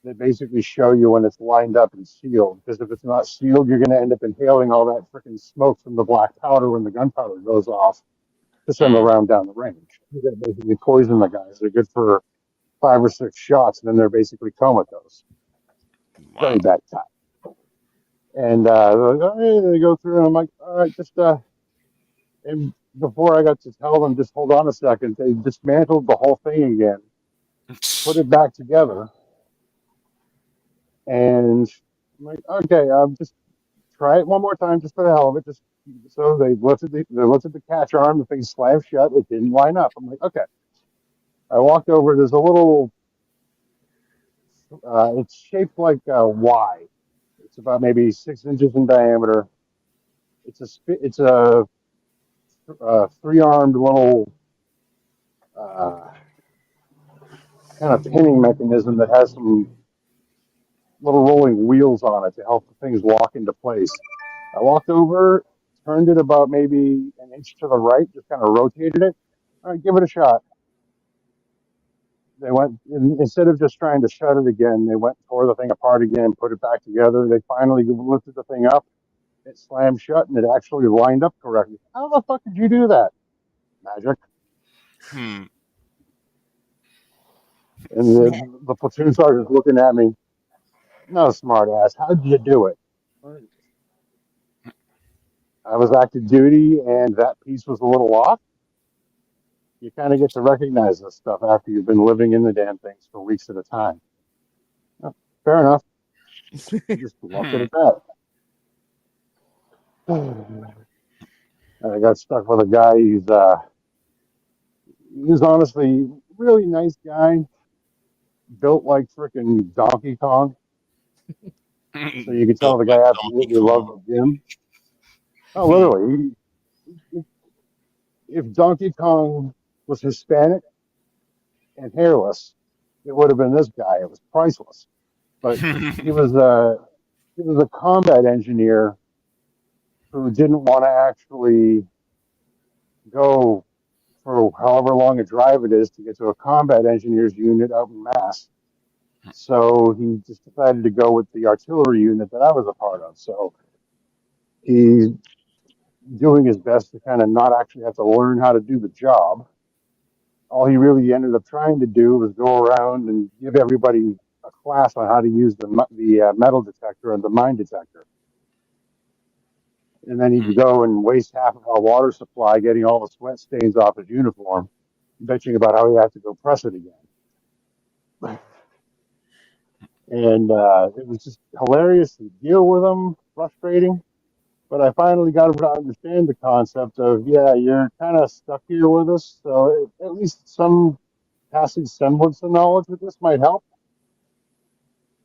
that basically show you when it's lined up and sealed. Because if it's not sealed, you're going to end up inhaling all that freaking smoke from the black powder when the gunpowder goes off to send the round down the range. You're going to basically poison the guys. They're good for 5 or 6 shots, and then they're basically comatose. Wow. Very bad time. And like, oh, hey, they go through, and I'm like, all right, just and before I got to tell them, just hold on a second, they dismantled the whole thing again, put it back together, and I'm like, okay, just try it one more time, just for the hell of it. Just so they looked at the catch arm, the thing slammed shut, it didn't line up. I'm like, okay. I walked over. There's a little. It's shaped like a Y. It's about maybe 6 inches in diameter. It's a 3-armed little uh, kind of pinning mechanism that has some little rolling wheels on it to help the things lock into place. I walked over, turned it about maybe an inch to the right, just kind of rotated it. All right, give it a shot. They went, instead of just trying to shut it again, they went and tore the thing apart again, put it back together. They finally lifted the thing up. It slammed shut and it actually lined up correctly. How the fuck did you do that? Magic. Hmm. And the platoon sergeant's looking at me. No, smart ass. How did you do it? I was active duty and that piece was a little off. You kind of get to recognize this stuff after you've been living in the damn things for weeks at a time. Oh, fair enough. Just left it Hmm. at that. I got stuck with a guy. He's honestly really nice guy, built like freaking Donkey Kong. So you could tell Built the like guy Donkey absolutely loved Kong. the gym. Oh, Hmm. literally, if Donkey Kong was Hispanic and hairless, it would have been this guy. It was priceless. But he was a he was a combat engineer who didn't want to actually go for however long a drive it is to get to a combat engineer's unit out in Mass. So he just decided to go with the artillery unit that I was a part of. So he's doing his best to kind of not actually have to learn how to do the job. All he really ended up trying to do was go around and give everybody a class on how to use the metal detector and the mine detector. And then he'd go and waste half of our water supply getting all the sweat stains off his uniform, bitching about how he had to go press it again. And it was just hilarious to deal with him, frustrating. But I finally got him to understand the concept of, yeah, you're kind of stuck here with us, so at least some passing semblance of knowledge with this might help.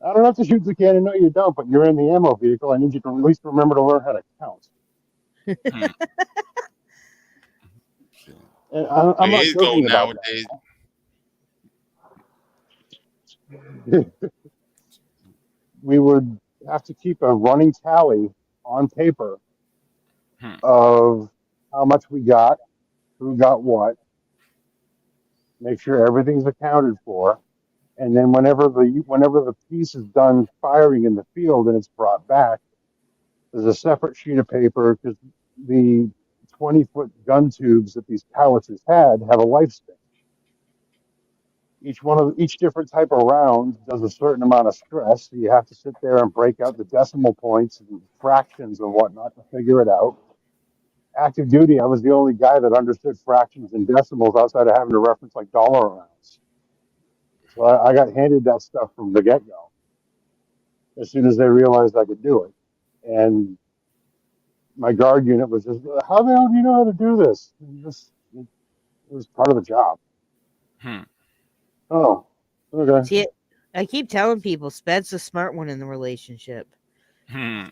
I don't have to shoot the cannon, no, you don't, but you're in the ammo vehicle. I need you to at least remember to learn how to count. Hmm. And I'm There not you go joking about nowadays. that. We would have to keep a running tally on paper Hmm. of how much we got, who got what, make sure everything's accounted for, and then whenever the piece is done firing in the field and it's brought back, there's a separate sheet of paper because the 20-foot gun tubes that these howitzers had have a lifespan. each different type of round does a certain amount of stress. So you have to sit there and break out the decimal points and fractions and whatnot to figure it out. Active duty, I was the only guy that understood fractions and decimals outside of having to reference like dollar amounts. So I got handed that stuff from the get go as soon as they realized I could do it. And my guard unit was just, how the hell do you know how to do this? And just it was part of the job. Hmm. Oh, okay. See, I keep telling people Sped's the smart one in the relationship. Hmm.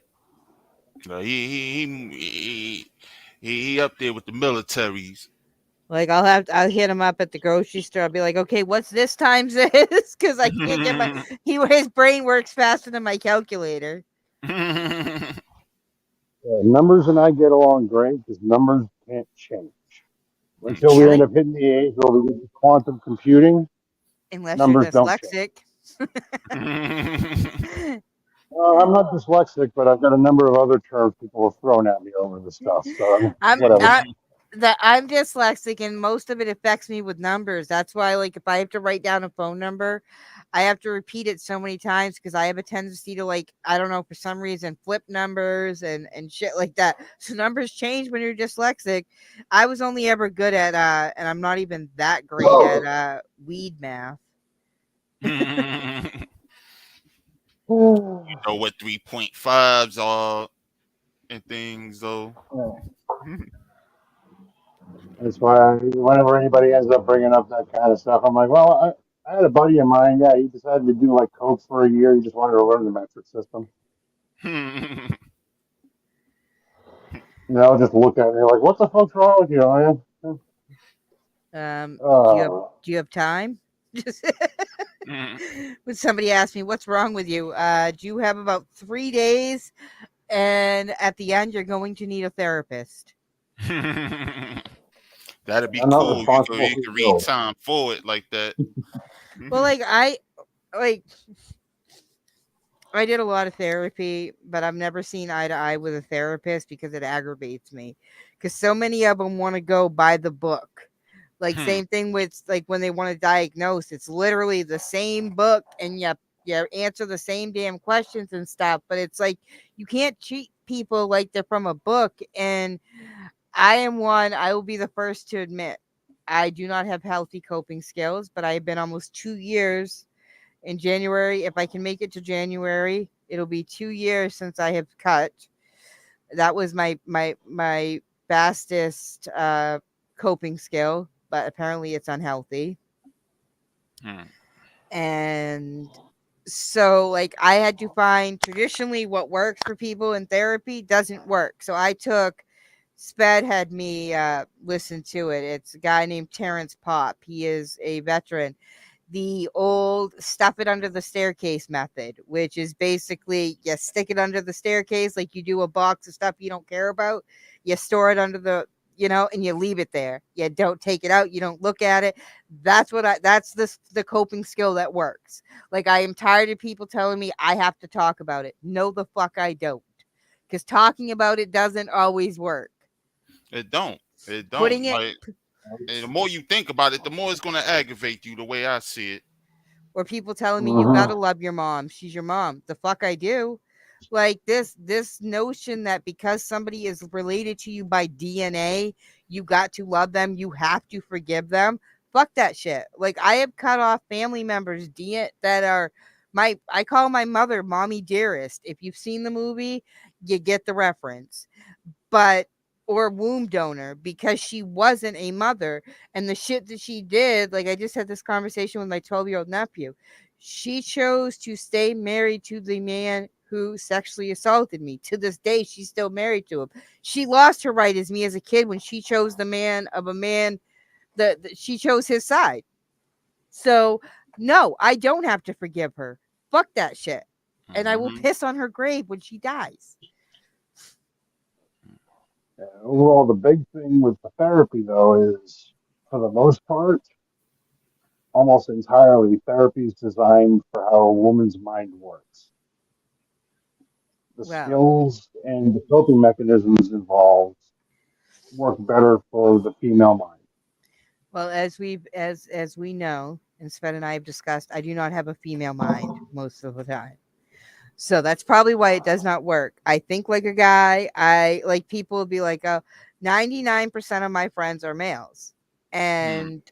He up there with the militaries. Like I'll hit him up at the grocery store. I'll be like, okay, what's this times this? Because I can't get my his brain works faster than my calculator. Numbers and I get along great because numbers can't change. Until we end Unless up hitting the age where we get to quantum computing, you're numbers don't change. dyslexic. I'm not dyslexic, but I've got a number of other terms people have thrown at me over the stuff. So I'm whatever. I'm dyslexic and most of it affects me with numbers. That's why like if I have to write down a phone number, I have to repeat it so many times because I have a tendency to like, I don't know, for some reason flip numbers and shit like that. So numbers change when you're dyslexic. I was only ever good at and I'm not even that great at weed math. Know what 3.5s are and things though. That's why whenever anybody ends up bringing up that kind of stuff, I'm like, well, I had a buddy of mine. Yeah, he decided to do like coke for a year. He just wanted to learn the metric system. Just look at me like, what the fuck's wrong with you, man? Do you have Uh, time? When somebody asks me what's wrong with you, do you have about 3 days? And at the end, you're going to need a therapist. That'd be I'm not cool. responsible You for can your read bills. time forward like that. Well, like I did a lot of therapy, but I've never seen eye to eye with a therapist because it aggravates me. Because so many of them want to go by the book. Like Hmm. same thing with like when they want to diagnose, it's literally the same book, and you answer the same damn questions and stuff. But it's like you can't treat people like they're from a book. And I am one. I will be the first to admit I do not have healthy coping skills, but I have been almost 2 years in January. If I can make it to January, it'll be 2 years since I have cut. That was my fastest coping skill, but apparently it's unhealthy. Hmm. And so like I had to find traditionally what works for people in therapy doesn't work. So I took Sped had me listen to it. It's a guy named Terrence Pop. He is a veteran, the old stuff it under the staircase method, which is basically you stick it under the staircase like you do a box of stuff you don't care about. You store it under and you leave it there. You don't take it out. You don't look at it. That's the coping skill that works. Like I am tired of people telling me I have to talk about it. No, the fuck I don't. Because talking about it doesn't always work. It don't. It Putting don't. it Like, and the more you think about it, the more it's gonna aggravate you. The way I see it. or people telling me you gotta mhm. love your mom. She's your mom. The fuck I do. Like this notion that because somebody is related to you by DNA, you got to love them, you have to forgive them. Fuck that shit. Like I have cut off family members that are I call my mother mommy dearest. If you've seen the movie, you get the reference. But or womb donor because she wasn't a mother, and the shit that she did, like I just had this conversation with my 12-year-old nephew. She chose to stay married to the man who sexually assaulted me. To this day she's still married to him. She lost her right as me as a kid when she chose the man of a man that she chose his side. So no, I don't have to forgive her. Fuck that shit. And I will Hmm. piss on her grave when she dies. Overall, the big thing with the therapy, though, is for the most part, almost entirely, therapy is designed for how a woman's mind works. The Well, skills and the coping mechanisms involved work better for the female mind. Well, as we know, and Sven and I have discussed, I do not have a female mind most of the time. So that's probably why it does not work. I think like a guy. I like people will be like, oh, 99% of my friends are males. Hmm. And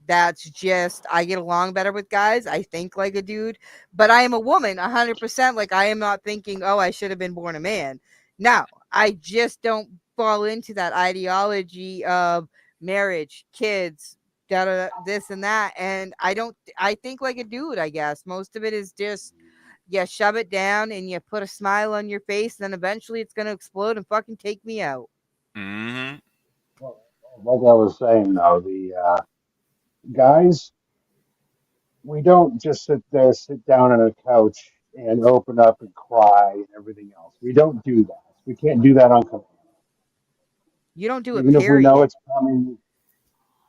that's just I get along better with guys. I think like a dude, but I am a woman 100%. Like I am not thinking, oh, I should have been born a man. No, I just don't fall into that ideology of marriage, kids, this and that. And I don't. I think like a dude. I guess most of it is just you shove it down and you put a smile on your face. Then eventually it's gonna explode and fucking take me out. Hmm. Well, like I was saying, though, the guys, we don't just sit there, sit down on a couch and open up and cry and everything else. We don't do that. We can't do that on command. You don't do it. Even if we know Period. it's coming,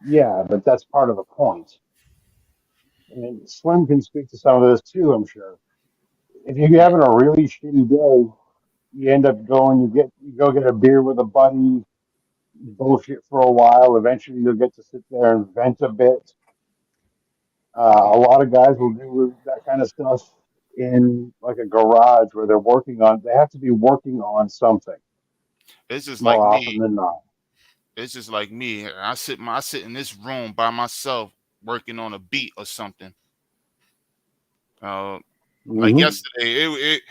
yeah, but that's part of the point. And Slim can speak to some of this too, I'm sure. If you're having a really shitty day, you end up going, you go get a beer with a buddy, bullshit for a while. Eventually, you'll get to sit there and vent a bit. A lot of guys will do that kind of stuff in like a garage where they're working on. They have to be working on something It's just more like often me. than not. It's just like me. I sit in this room by myself working on a beat or something. Uh, like Hmm. yesterday, it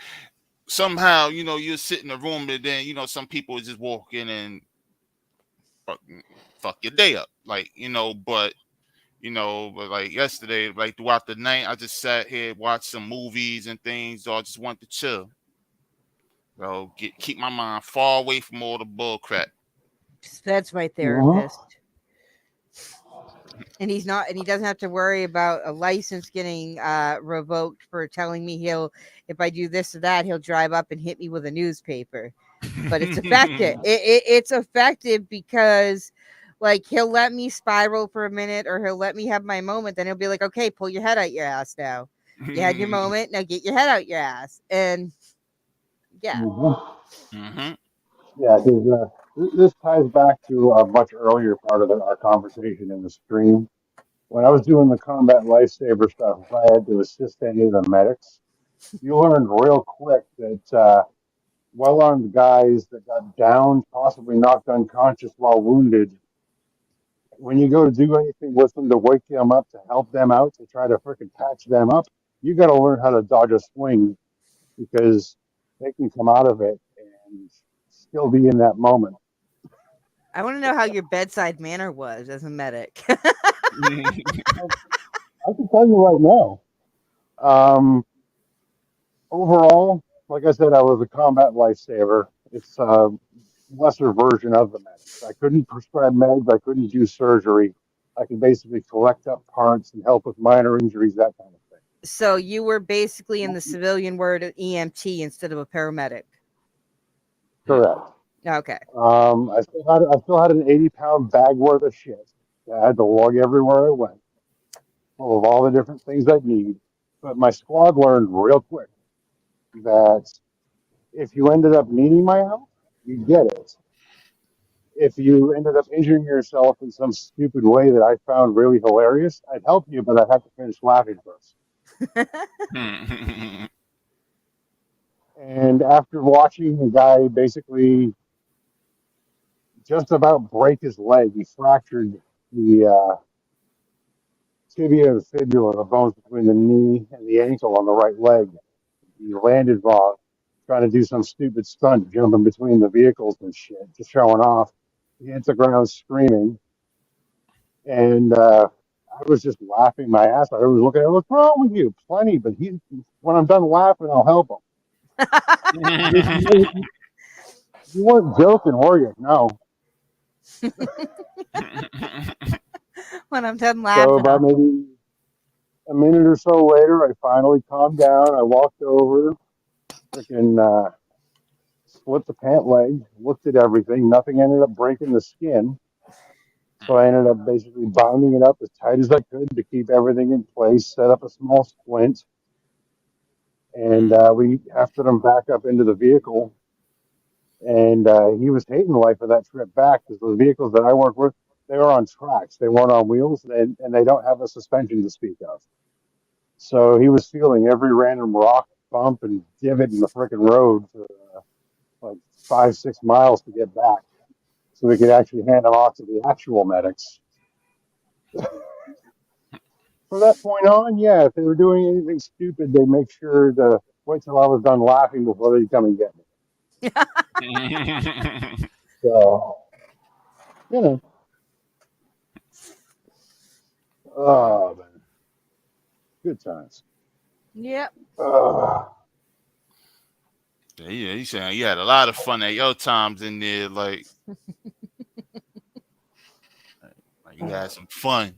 somehow you sit in the room and then some people just walk in and fuck, fuck your day up. Like but like yesterday, like throughout the night, I just sat here, watched some movies and things. So I just wanted to chill. So keep my mind far away from all the bull crap. That's my Hmm. therapist. And he's not, and he doesn't have to worry about a license getting revoked for telling me he'll, if I do this or that, he'll drive up and hit me with a newspaper. But it's effective. It's effective because like he'll let me spiral for a minute or he'll let me have my moment. Then he'll be like, okay, pull your head out your ass now. You had your moment. Now get your head out your ass. And yeah. Hmm. Hmm. Yeah, because this ties back to a much earlier part of our conversation in the stream. When I was doing the combat lifesaver stuff, if I had to assist any of the medics, you learned real quick that well-armed guys that got downed, possibly knocked unconscious while wounded, when you go to do anything with them to wake them up, to help them out, to try to freaking patch them up, you got to learn how to dodge a swing because they can come out of it and still be in that moment. I want to know how your bedside manner was as a medic. I can tell you right now. Um, Overall, like I said, I was a combat lifesaver. It's a lesser version of the medics. I couldn't prescribe meds. I couldn't do surgery. I could basically collect up parts and help with minor injuries, that kind of thing. So you were basically in the civilian word of EMT instead of a paramedic. Correct. Okay. I still had an 80-pound bag worth of shit that I had to lug everywhere I went, full of all the different things I need. But my squad learned real quick that if you ended up needing my help, you get it. If you ended up injuring yourself in some stupid way that I found really hilarious, I'd help you, but I'd have to finish laughing first. And after watching the guy basically just about break his leg, he fractured the tibia and fibula, the bones between the knee and the ankle on the right leg. He landed wrong, trying to do some stupid stunt, jumping between the vehicles and shit, just showing off. He hits the ground screaming. And I was just laughing my ass off. I was looking at him, what's wrong with you? Plenty, but when I'm done laughing, I'll help him. You weren't joking, were you? No. When I'm done So laughing, about maybe a minute or so later, I finally calmed down. I walked over, freaking split the pant leg, looked at everything. Nothing ended up breaking the skin. So I ended up basically binding it up as tight as I could to keep everything in place, set up a small splint, and we hefted him back up into the vehicle. And he was hating life for that trip back because the vehicles that I work with, they were on tracks. They weren't on wheels, and they don't have a suspension to speak of. So he was feeling every random rock, bump, and divot in the frickin' road for like 5, 6 miles to get back, so we could actually hand him off to the actual medics. From that point on, yeah, if they were doing anything stupid, they make sure to wait till I was done laughing before they come and get me. So, you know, oh man, good times. Yep. Yeah, he said you had a lot of fun at your times in there. Like you had some fun.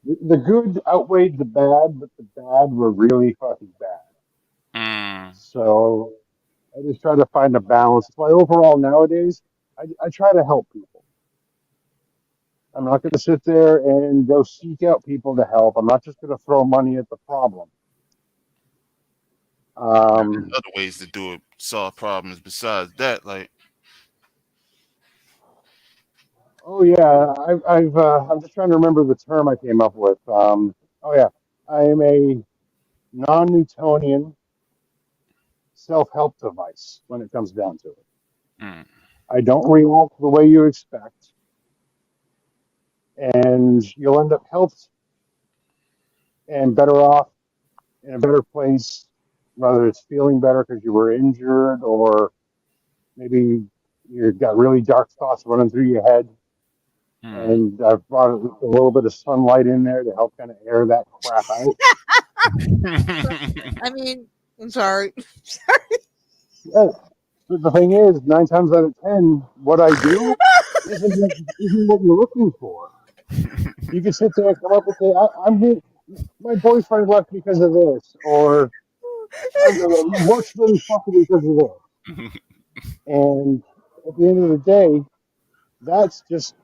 The good outweighed the bad, but the bad were really fucking bad. Mm. So I just try to find a balance. That's why overall nowadays, I try to help people. I'm not going to sit there and go seek out people to help. I'm not just going to throw money at the problem. There's Um, other ways to do it, solve problems besides that. Like, oh yeah, I'm just trying to remember the term I came up with. Oh yeah, I am a non-Newtonian self-help device when it comes down to it. mm, I don't react the way you expect, and you'll end up helped and better off in a better place, whether it's feeling better because you were injured or maybe you've got really dark thoughts running through your head. mm. And I've brought a little bit of sunlight in there to help kind of air that crap out. I mean, I'm sorry. Yeah. But the thing is, 9 times out of 10, what I do isn't what you're looking for. You can sit there and come up and say, I'm here. My boyfriend left because of this, or work's really fucking because of this. And at the end of the day, that's just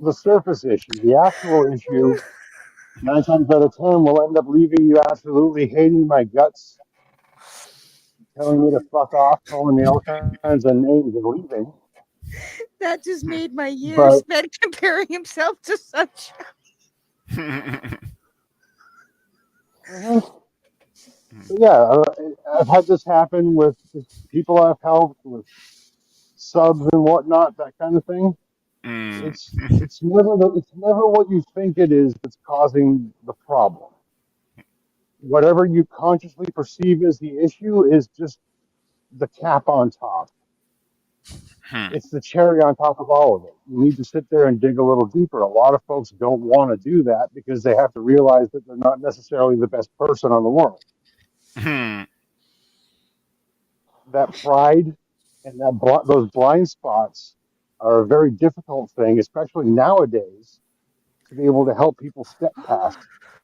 the surface issue. The actual issue, 9 times out of 10, will end up leaving you absolutely hating my guts, telling me to fuck off, calling me all kinds of names and leaving. That just made my year But spent comparing himself to such. uh but yeah, I've had this happen with people I've helped, with subs and whatnot, that kind of thing. Mm. It's never what you think it is that's causing the problem. Whatever you consciously perceive as the issue is just the cap on top. Hmm. It's the cherry on top of all of it. You need to sit there and dig a little deeper. A lot of folks don't want to do that because they have to realize that they're not necessarily the best person on the world. Hmm. That pride and those blind spots are a very difficult thing, especially nowadays, to be able to help people step past.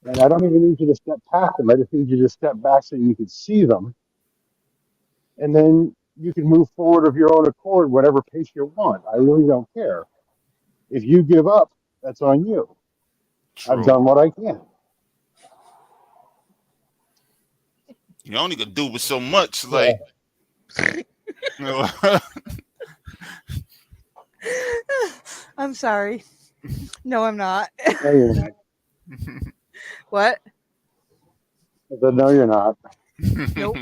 And I don't even need you to step past them. I just need you to step back so you can see them, and then you can move forward of your own accord, whatever pace you want. I really don't care. If you give up, that's on you. I've True. done what I can. You only could do with so much. Yeah. Like, you know, I'm sorry. No, I'm not. No, you're not. What? I said, no, you're not. Nope.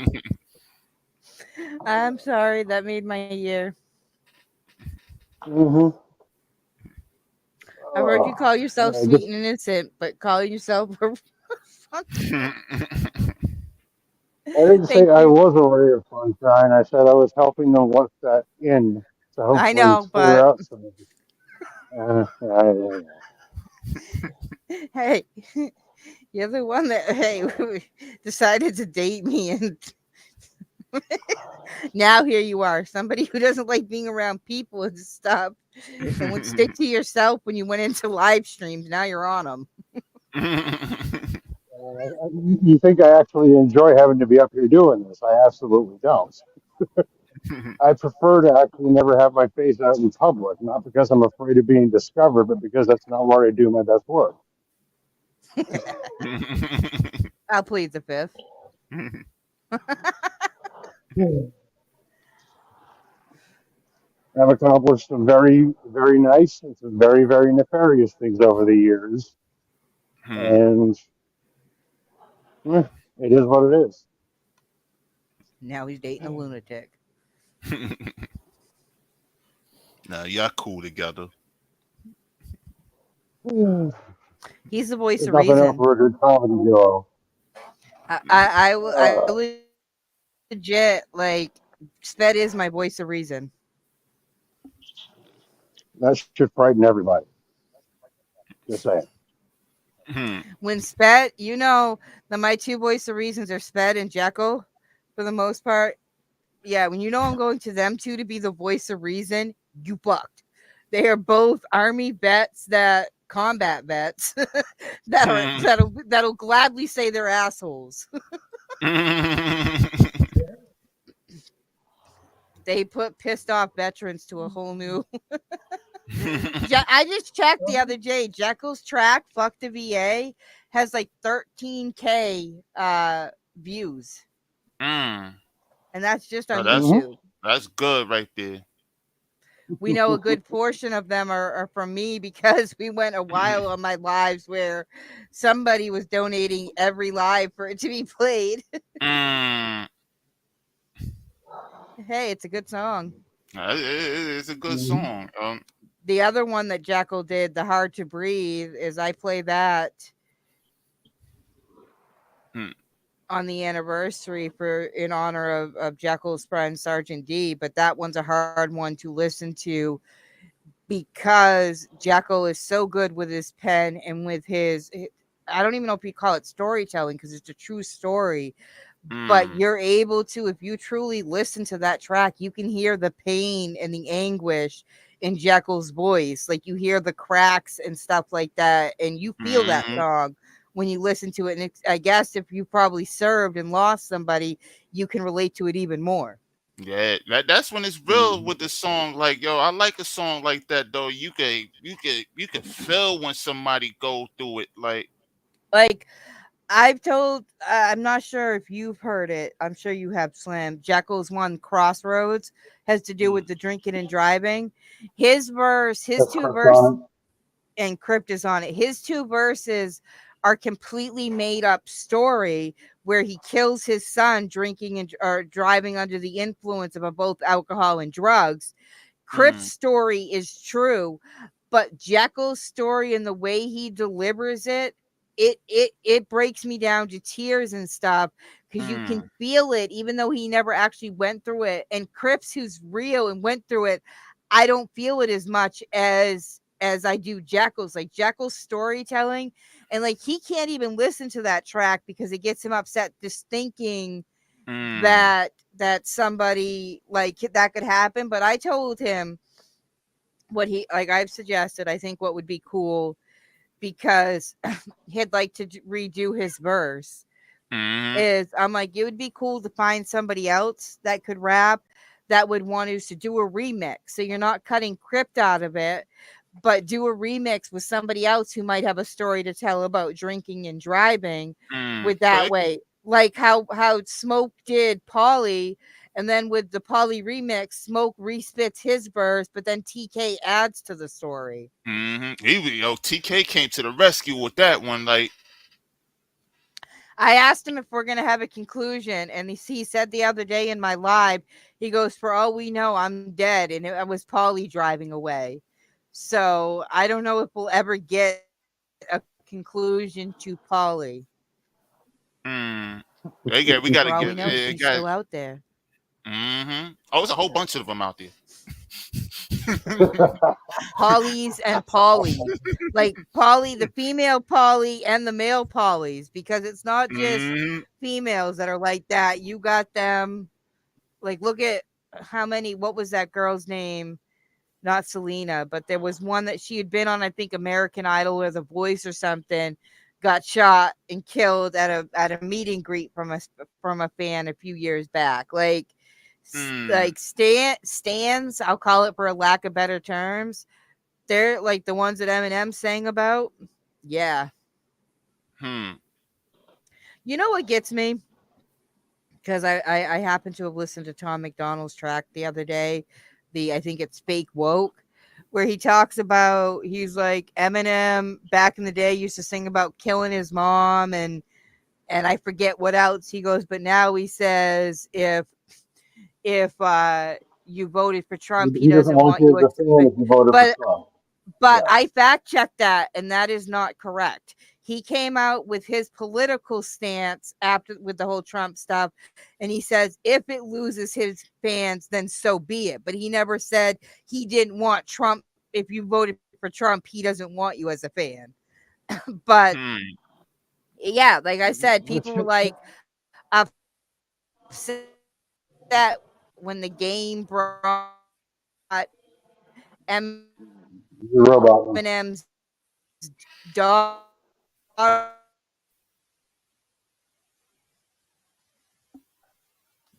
I'm sorry. That made my year. Mm-hmm. I've heard you call yourself Yeah, sweet and innocent, but calling yourself a I didn't say thank I you. was a ray of sunshine. I said I was helping them work that in to I hopefully know, clear but out some of it. Yeah. hey, you're the one that decided to date me, and now here you are, somebody who doesn't like being around people and stuff, and would stick to yourself when you went into live streams. Now you're on them. You think I actually enjoy having to be up here doing this? I absolutely don't. I prefer to actually never have my face out in public, not because I'm afraid of being discovered, but because that's not where I do my best work. I'll plead the fifth. have accomplished some very, very nice and some very, very nefarious things over the years. Hmm. And eh, it is what it is. Now he's dating a lunatic. Nah, y'all cool together. There's He's the voice of nothing else reason. for a good comedy duo. I Uh, legit like Sped is my voice of reason. that should frighten everybody. Just saying. Hmm. When Sped, that my two voice of reasons are Sped and Jekyll for the most part. Yeah, when you know I'm going to them two to be the voice of reason, you fucked. They are both army vets that combat vets that are Hmm. that'll gladly say they're assholes. They put pissed off veterans to a whole new. I just checked the other day. Jekyll's track "Fuck the VA" has like 13K views, Mm. and that's just Oh, on Hmm. YouTube. that's good right there. We know a good portion of them are from me because we went a while on my lives where somebody was donating every live for it to be played. Mm. Hey, it's a good song. It's a good song. The other one that Jackal did, "The Hard to Breathe," is I play that Hmm. on the anniversary for in honor of Jackal's friend Sergeant D. But that one's a hard one to listen to because Jackal is so good with his pen and with his I don't even know if you call it storytelling because it's a true story. But Mm. you're able to, if you truly listen to that track, you can hear the pain and the anguish in Jekyll's voice. Like you hear the cracks and stuff like that, and you feel that Hmm. song when you listen to it. And I guess if you probably served and lost somebody, you can relate to it even more. Yeah, that's when it's real with the song. Like, yo, I like a song like that though. You can feel when somebody go through it. Like, Like I've told, I'm not sure if you've heard it. I'm sure you have, Slim. Jekyll's one, Crossroads, has to do mm, with the drinking and driving. His verse, his That's two verse, krypton. and Crypt is on it. His two verses are completely made up story where he kills his son drinking and or driving under the influence of both alcohol and drugs. Crypt's mm, story is true, but Jekyll's story and the way he delivers it, it breaks me down to tears and stuff because you can mm, feel it, even though he never actually went through it. And Cripps, who's real and went through it, I don't feel it as much as I do Jekyll's. Like Jekyll's storytelling, and like he can't even listen to that track because it gets him upset just thinking mm, that somebody like that could happen. But I told him what he like I've suggested. I think what would be cool because he'd like to redo his verse mm, is I'm like it would be cool to find somebody else that could rap that would want us to do a remix. So you're not cutting Crypt out of it, but do a remix with somebody else who might have a story to tell about drinking and driving mm. with that way. Like how Smoke did Polly, and then with the Polly remix, Smoke respits his verse, but then TK adds to the story. TK came to the rescue with that one. Like, I asked him if we're gonna have a conclusion, and he said the other day in my live, he goes, "For all we know, I'm dead," and it was Polly driving away. So I don't know if we'll ever get a conclusion to Polly. mm, we For gotta all we get know, it. she's still out there. Oh, there's a whole bunch of them out there. Polly's and Polly's, like Polly, the female Polly and the male Polly's, because it's not just mm, females that are like that. You got them. Like, look at how many. What was that girl's name? Not Selena, but there was one that she had been on, I think American Idol or The Voice or something, got shot and killed at a meet and greet from a fan a few years back. mm, Stands, I'll call it for a lack of better terms. They're like the ones that Eminem sang about. Yeah. hmm. You know what gets me? Because I happen to have listened to Tom McDonald's track the other day, the, I think it's Fake Woke, where he talks about, he's like, Eminem back in the day used to sing about killing his mom, and I forget what else. He goes, but now he says if you voted for Trump, he He doesn't doesn't want want you you as a as fan if you voted for but Trump. but Yeah. I fact checked that, and that is not correct. He came out with his political stance after with the whole Trump stuff, and he says if it loses his fans, then so be it. But he never said he didn't want Trump. If you voted for Trump, he doesn't want you as a fan. But Hmm. yeah, like I said, people were like upset when the game brought You're a robot. Eminem's daughter.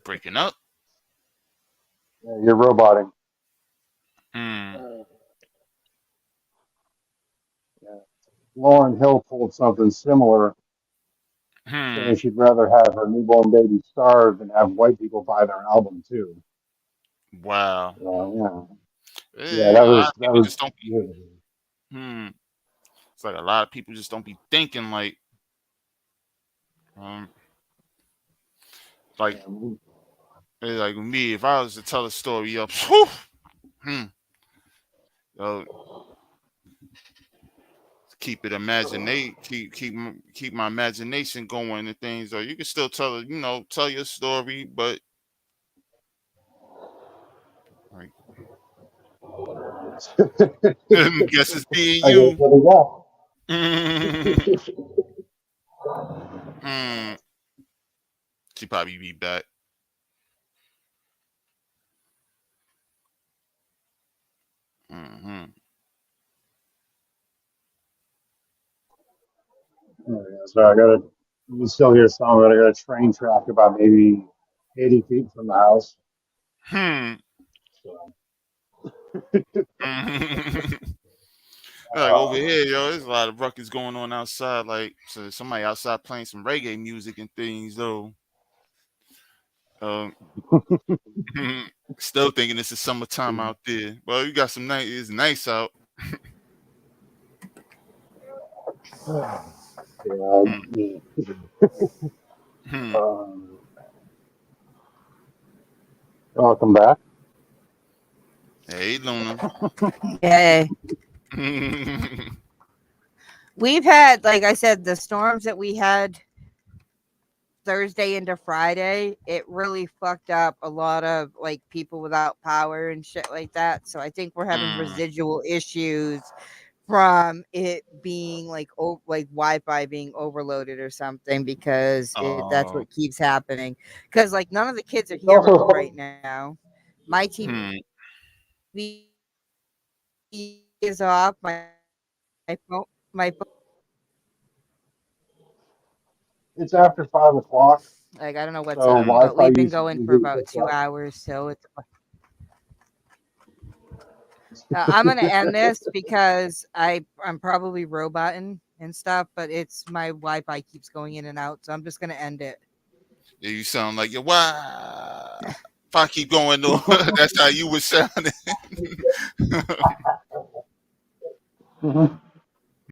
Breaking up. Yeah, you're roboting. Hmm. Yeah. Lauren Hill pulled something similar, Hmm. saying she'd rather have her newborn baby starve than have white people buy their album too. Wow. Yeah, yeah, A lot of that people was. just don't be. Yeah. Hmm. It's like a lot of people just don't be thinking um like like me. If I was to tell a story up, whew, hmm, uh, keep it imaginate, keep my imagination going and things. Or you can still tell it, tell your story, but like, guess it's being I guess you. what we got. Hmm. She probably be back. Hmm. Oh, yeah, so I got a. You can still hear some of it. I got a train track about maybe 80 feet from the house. Hmm. So, Like over here, yo, there's a lot of ruckus going on outside. Like, so somebody outside playing some reggae music and things, though. Um, still thinking it's the summertime out there. Well, you got some nice. It's nice out. Hmm. yeah. Hmm. Um, welcome back. Hey, Luna. Yay. Hmm. We've had, like I said, the storms that we had Thursday into Friday, it really fucked up a lot of like people without power and shit like that. So I think we're having residual issues from it being like Wi-Fi being overloaded or something, because that's Oh. what keeps happening. Because like none of the kids are It's here right also now. My TV Hmm. is off. My phone, it's after 5 o'clock, like I don't know what's so up, Hmm. but Wi-Fi we've been usage going for usually about picks 2 hours, so it's. up. I'm gonna end this because I'm probably roboting and stuff, but it's my Wi-Fi keeps going in and out, so I'm just gonna end it. Yeah, you sound like you're wow. If I keep going on, that's how you were sounding. Mhm.